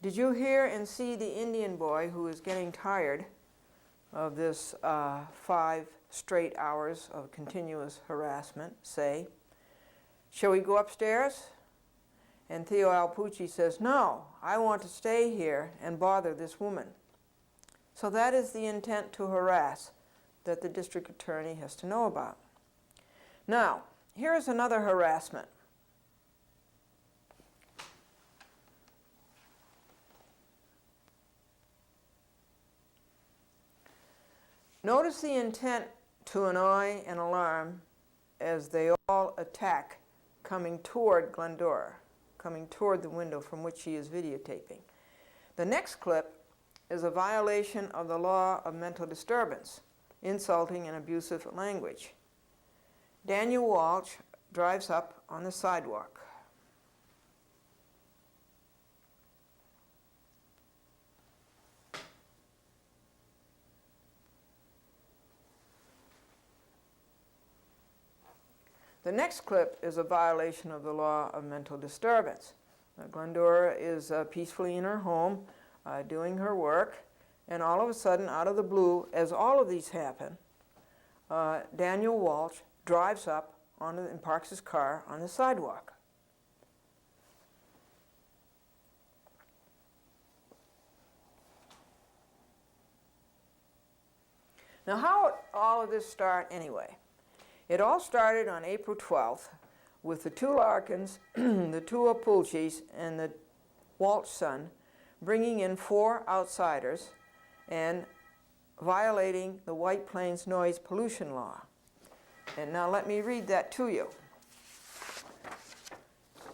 Did you hear and see the Indian boy who is getting tired of this 5 straight hours of continuous harassment say, "Shall we go upstairs?" And Theo Alproche says, "No, I want to stay here and bother this woman." So that is the intent to harass that the district attorney has to know about. Now, here's another harassment. Notice the intent to annoy and alarm as they all attack coming toward Glendora, coming toward the window from which she is videotaping. The next clip is a violation of the law of mental disturbance, insulting and abusive language. Daniel Walsh drives up on the sidewalk. The next clip is a violation of the law of mental disturbance. Glendora is peacefully in her home, doing her work, and all of a sudden, out of the blue, as all of these happen, Daniel Walsh drives up and parks his car on the sidewalk. Now, how did all of this start anyway? It all started on April 12th with the 2 Larkins, the 2 Alproches, and the Walsh son bringing in 4 outsiders and violating the White Plains noise pollution law. And now let me read that to you.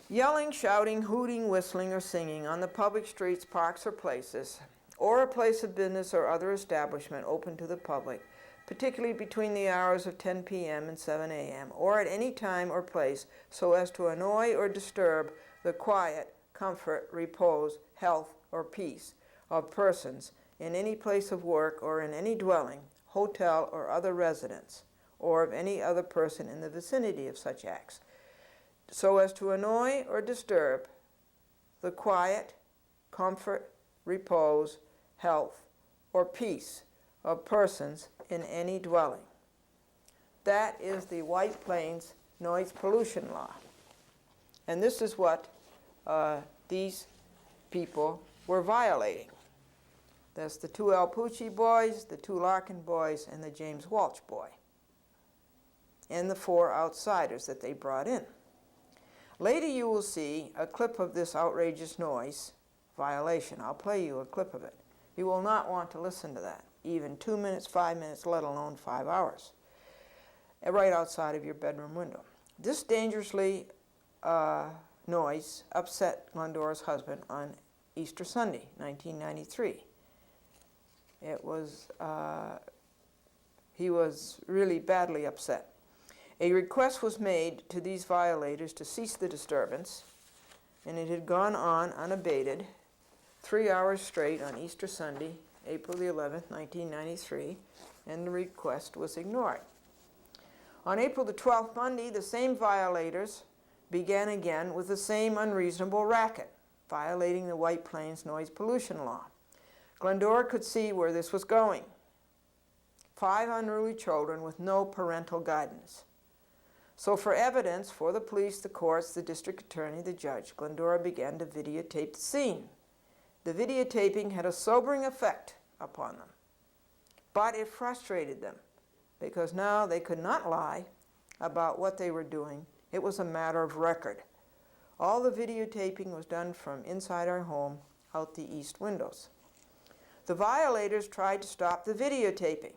Yelling, shouting, hooting, whistling, or singing on the public streets, parks, or places, or a place of business or other establishment open to the public, particularly between the hours of 10 p.m. and 7 a.m., or at any time or place, so as to annoy or disturb the quiet, comfort, repose, health, or peace of persons in any place of work or in any dwelling, hotel, or other residence, or of any other person in the vicinity of such acts, so as to annoy or disturb the quiet, comfort, repose, health, or peace of persons in any dwelling. That is the White Plains noise pollution law. And this is what these people were violating. That's the 2 Alproche boys, the 2 Larkin boys, and the James Walsh boy, and the 4 outsiders that they brought in. Later you will see a clip of this outrageous noise violation. I'll play you a clip of it. You will not want to listen to that, even 2 minutes, 5 minutes, let alone 5 hours, right outside of your bedroom window. This dangerously noise upset Glendora's husband on Easter Sunday, 1993. He was really badly upset. A request was made to these violators to cease the disturbance, and it had gone on unabated 3 hours straight on Easter Sunday, April the 11th, 1993, and the request was ignored. On April the 12th, Monday, the same violators began again with the same unreasonable racket, violating the White Plains noise pollution law. Glendora could see where this was going. 5 unruly children with no parental guidance. So for evidence for the police, the courts, the district attorney, the judge, Glendora began to videotape the scene. The videotaping had a sobering effect upon them, but it frustrated them because now they could not lie about what they were doing. It was a matter of record. All the videotaping was done from inside our home, out the east windows. The violators tried to stop the videotaping.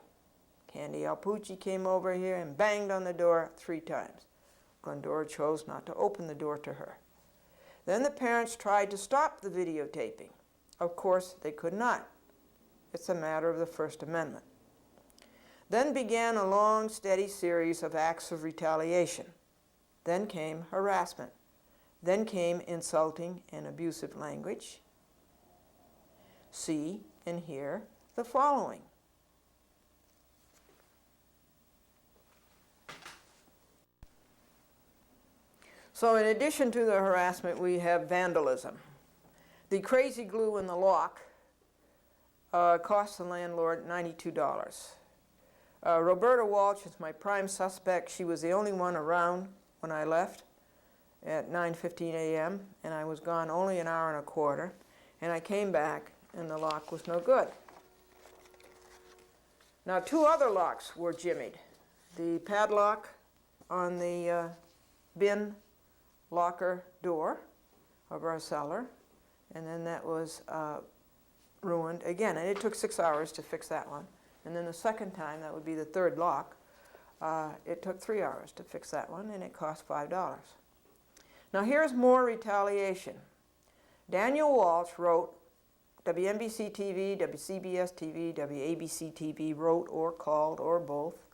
Candy Alproche came over here and banged on the door 3 times. Glendora chose not to open the door to her. Then the parents tried to stop the videotaping. Of course, they could not. It's a matter of the First Amendment. Then began a long, steady series of acts of retaliation. Then came harassment. Then came insulting and abusive language. See and hear the following. So in addition to the harassment, we have vandalism. The crazy glue in the lock cost the landlord $92. Roberta Walsh is my prime suspect. She was the only one around when I left at 9:15 a.m. and I was gone only an hour and a quarter. And I came back and the lock was no good. Now 2 other locks were jimmied. The padlock on the bin locker door of our cellar, and then that was ruined again, and it took 6 hours to fix that one. And then the second time, that would be the 3rd lock, it took 3 hours to fix that one, and it cost $5. Now here's more retaliation. Daniel Walsh wrote, WNBC TV, WCBS TV, WABC TV wrote or called or both,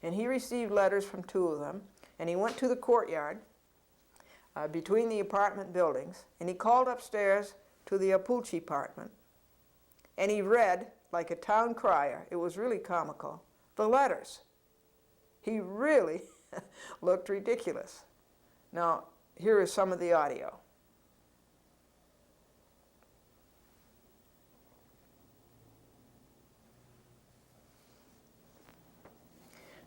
and he received letters from 2 of them, and he went to the courtyard between the apartment buildings, and he called upstairs to the Alproche apartment, and he read, like a town crier, it was really comical, the letters. He really looked ridiculous. Now, here is some of the audio.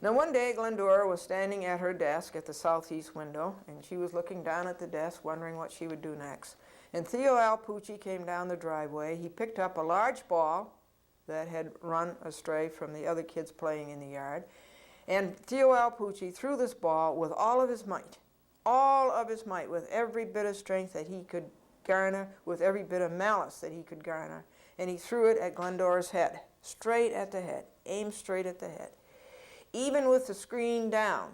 Now one day Glendora was standing at her desk at the southeast window, and she was looking down at the desk wondering what she would do next. And Theo Alproche came down the driveway. He picked up a large ball that had run astray from the other kids playing in the yard. And Theo Alproche threw this ball with all of his might, with every bit of strength that he could garner, with every bit of malice that he could garner. And he threw it at Glendora's head, straight at the head, aimed straight at the head. Even with the screen down,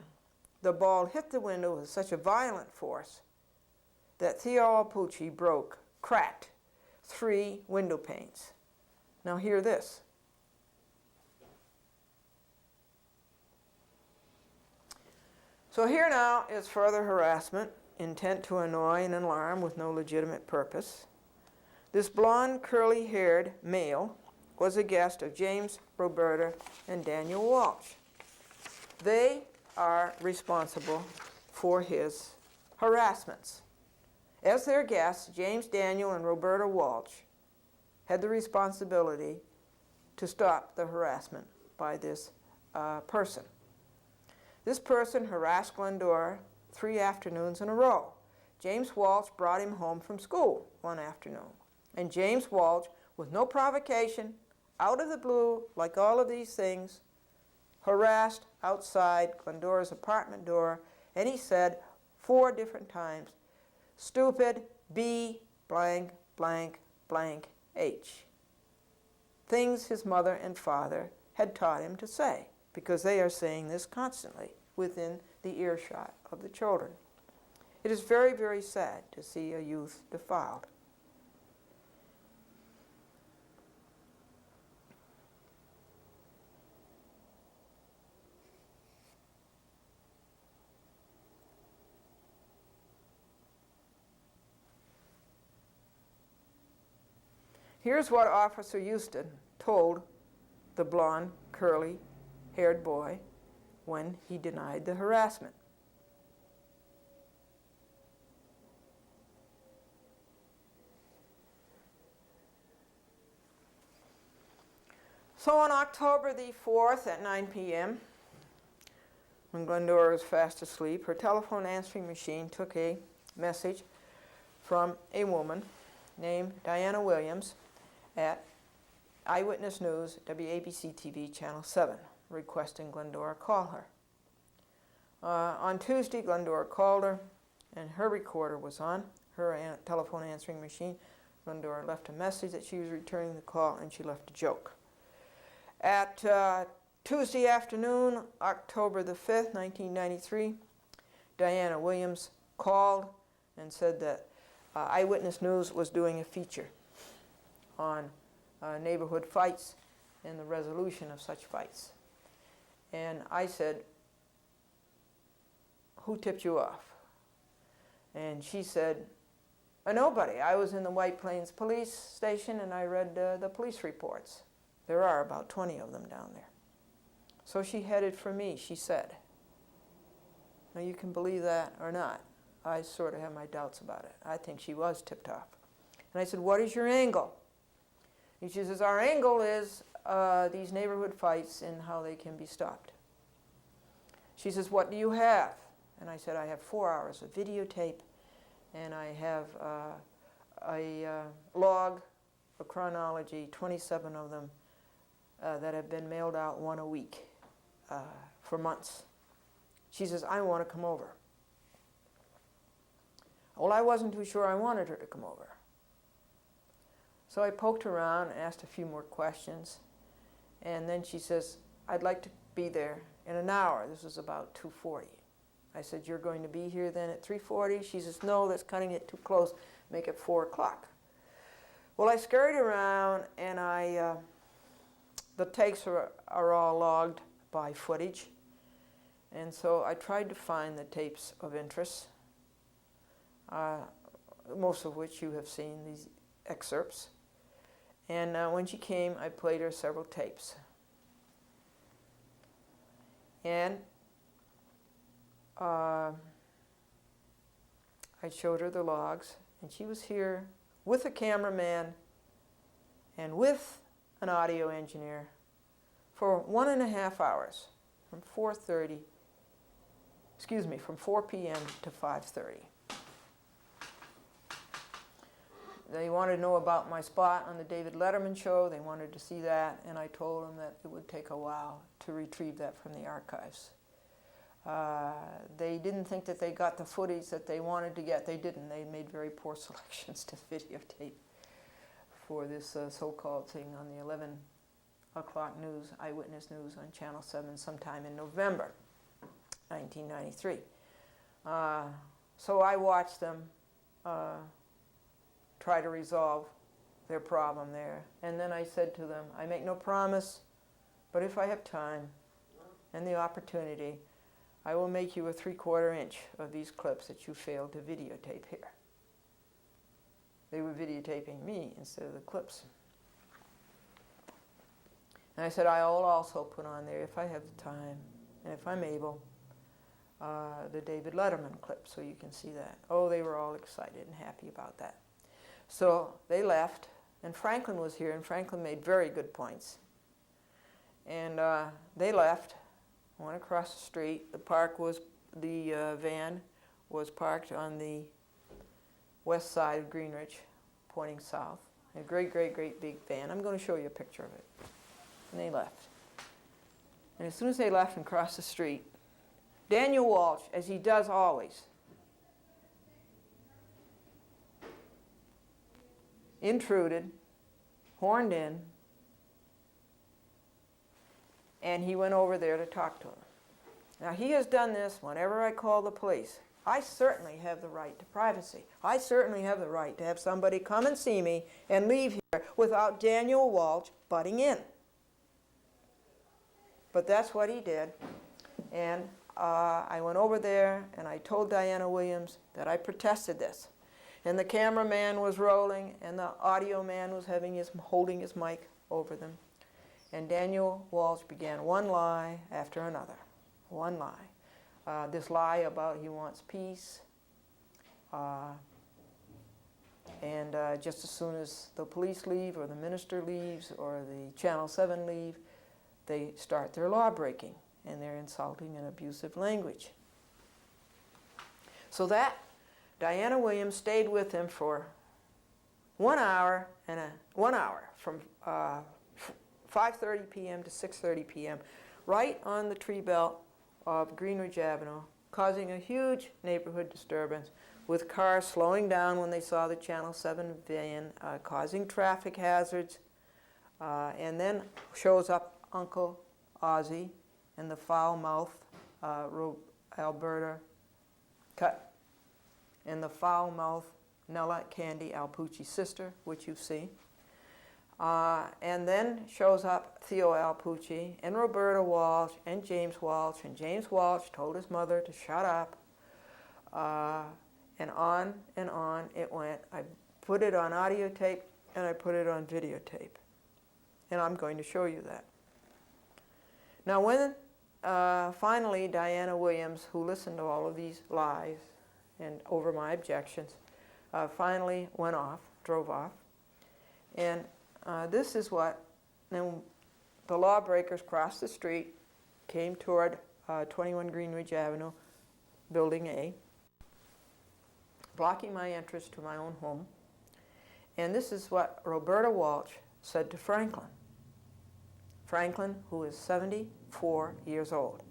the ball hit the window with such a violent force that Theo Alproche cracked 3 window panes. Now hear this. So here now is further harassment, intent to annoy and alarm with no legitimate purpose. This blonde, curly-haired male was a guest of James, Roberta, and Daniel Walsh. They are responsible for his harassments. As their guests, James, Daniel, and Roberta Walsh had the responsibility to stop the harassment by this person. This person harassed Glendora 3 afternoons in a row. James Walsh brought him home from school one afternoon. And James Walsh, with no provocation, out of the blue, like all of these things, harassed outside Glendora's apartment door, and he said 4 different times, stupid, B, blank, blank, blank, H. Things his mother and father had taught him to say, because they are saying this constantly within the earshot of the children. It is very, very sad to see a youth defiled. Here's what Officer Houston told the blonde, curly-haired boy when he denied the harassment. So on October the 4th at 9 p.m., when Glendora was fast asleep, her telephone answering machine took a message from a woman named Diana Williams at Eyewitness News, WABC TV, Channel 7, requesting Glendora call her. On Tuesday, Glendora called her, and her recorder was on, her telephone answering machine. Glendora left a message that she was returning the call, and she left a joke. At Tuesday afternoon, October the 5th, 1993, Diana Williams called and said that Eyewitness News was doing a feature on neighborhood fights and the resolution of such fights. And I said, who tipped you off? And she said, nobody. I was in the White Plains police station and I read the police reports. There are about 20 of them down there. So she headed for me, she said. Now you can believe that or not. I sort of have my doubts about it. I think she was tipped off. And I said, what is your angle? And she says, our angle is these neighborhood fights and how they can be stopped. She says, what do you have? And I said, I have 4 hours of videotape, and I have a log, a chronology, 27 of them that have been mailed out one a week for months. She says, I want to come over. Well, I wasn't too sure I wanted her to come over. So I poked around, asked a few more questions, and then she says, I'd like to be there in an hour. This was about 2:40. I said, you're going to be here then at 3:40? She says, no, that's cutting it too close. Make it 4 o'clock. Well, I scurried around, and the takes are all logged by footage. And so I tried to find the tapes of interest, most of which you have seen, these excerpts. And when she came, I played her several tapes. And I showed her the logs, and she was here with a cameraman and with an audio engineer for 1.5 hours, from 4 p.m. to 5:30. They wanted to know about my spot on the David Letterman show. They wanted to see that, and I told them that it would take a while to retrieve that from the archives. They didn't think that they got the footage that they wanted to get. They didn't. They made very poor selections to videotape for this so-called thing on the 11 o'clock news, Eyewitness News on Channel 7 sometime in November 1993. So I watched them try to resolve their problem there. And then I said to them, I make no promise, but if I have time and the opportunity, I will make you a 3/4 inch of these clips that you failed to videotape here. They were videotaping me instead of the clips. And I said, I will also put on there, if I have the time and if I'm able, the David Letterman clip, so you can see that. Oh, they were all excited and happy about that. So they left, and Franklin was here, and Franklin made very good points. And they left, went across the street. The van was parked on the west side of Greenwich, pointing south. A great, great, great big van. I'm going to show you a picture of it. And they left. And as soon as they left and crossed the street, Daniel Walsh, as he does always, intruded, horned in, and he went over there to talk to him. Now, he has done this whenever I call the police. I certainly have the right to privacy. I certainly have the right to have somebody come and see me and leave here without Daniel Walsh butting in. But that's what he did. And I went over there and I told Diana Williams that I protested this. And the cameraman was rolling and the audio man was holding his mic over them. And Daniel Walsh began one lie after another. One lie. This lie about he wants peace. And just as soon as the police leave or the minister leaves or the Channel 7 leave, they start their law breaking and their insulting and abusive language. So that Diana Williams stayed with him for 1 hour from 5:30 p.m. to 6:30 p.m. right on the tree belt of Greenwich Avenue, causing a huge neighborhood disturbance with cars slowing down when they saw the Channel 7 van, causing traffic hazards, and then shows up Uncle Ozzie and the foul-mouthed Alberta Cut and the foul-mouthed Nella Candy Alproche's sister, which you see. And then shows up Theo Alproche and Roberta Walsh and James Walsh. And James Walsh told his mother to shut up. and on it went. I put it on audio tape and I put it on videotape. And I'm going to show you that. Now when finally Diana Williams, who listened to all of these lies and over my objections, finally went off, drove off. And this is what, then the lawbreakers crossed the street, came toward 21 Greenridge Avenue, Building A, blocking my entrance to my own home. And this is what Roberta Walsh said to Franklin. Franklin, who is 74 years old.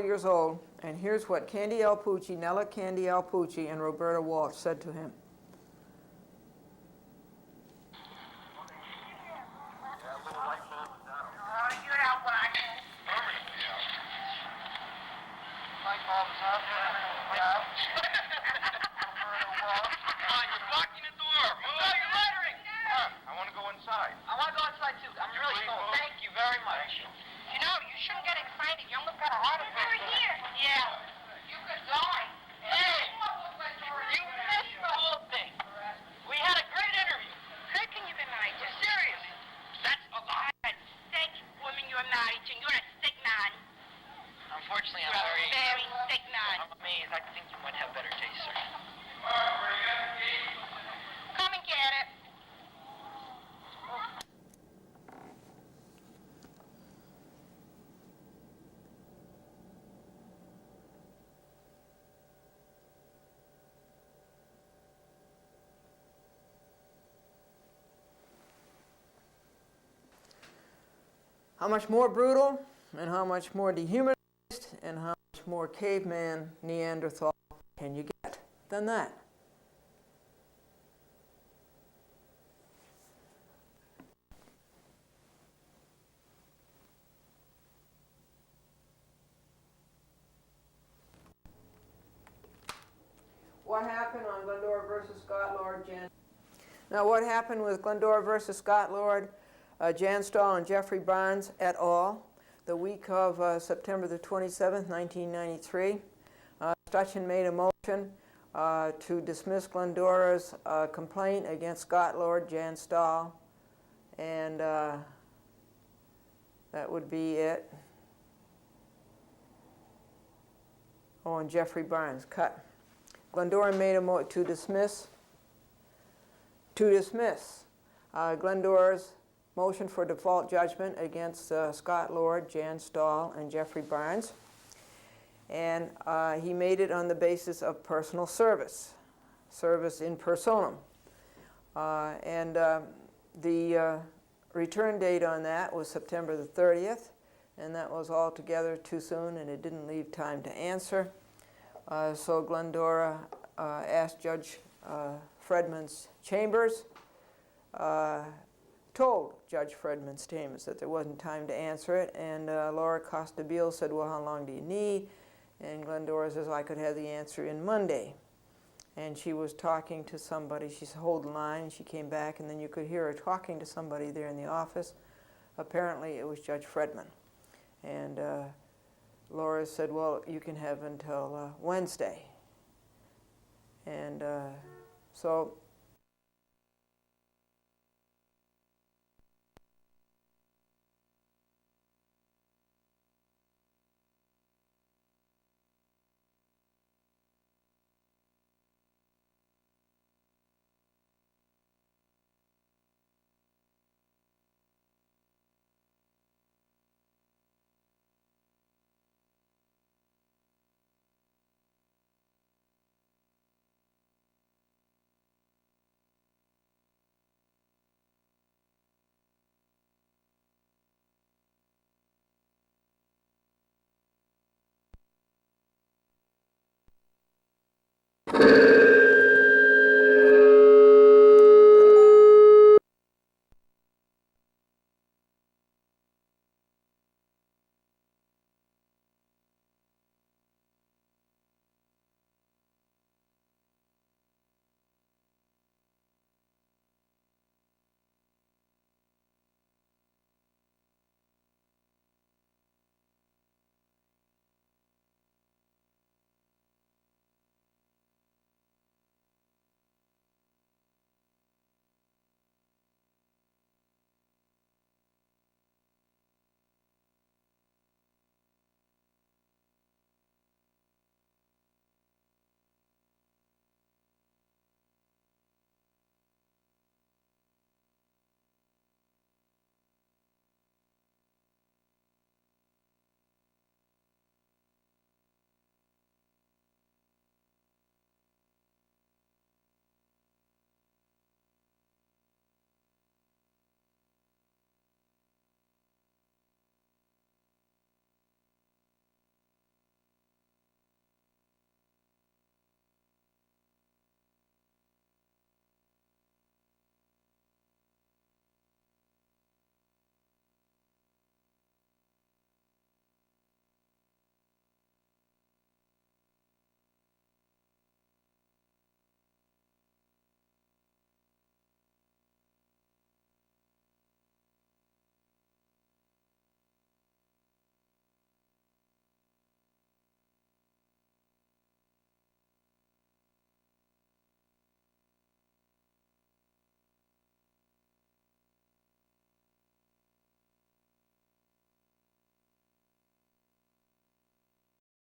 Years old, and here's what Candy Alproche, Nella Candy Alproche, and Roberta Walsh said to him. How much more brutal and how much more dehumanized and how much more caveman Neanderthal can you get than that? What happened on Glendora versus Scot Lord, Jan? Now what happened with Glendora versus Scot Lord, Jan Stahl and Jeffrey Barnes et al., the week of September the 27th, 1993. Strachan made a motion to dismiss Glendora's complaint against Scot Lord, Jan Stahl, and that would be it. Oh, and Jeffrey Barnes, cut. Glendora made a motion to dismiss Glendora's motion for default judgment against Scot Lord, Jan Stahl, and Jeffrey Barnes. And he made it on the basis of personal service in personam. The return date on that was September the 30th, and that was altogether too soon, and it didn't leave time to answer. So Glendora asked Judge Fredman's chambers, told Judge Fredman's chambers that there wasn't time to answer it, and Laura Costabile said, well, how long do you need? And Glendora says, I could have the answer in Monday. And she was talking to somebody. She said, hold the line, and she came back, and then you could hear her talking to somebody there in the office. Apparently it was Judge Fredman. And Laura said, well, you can have until Wednesday. And so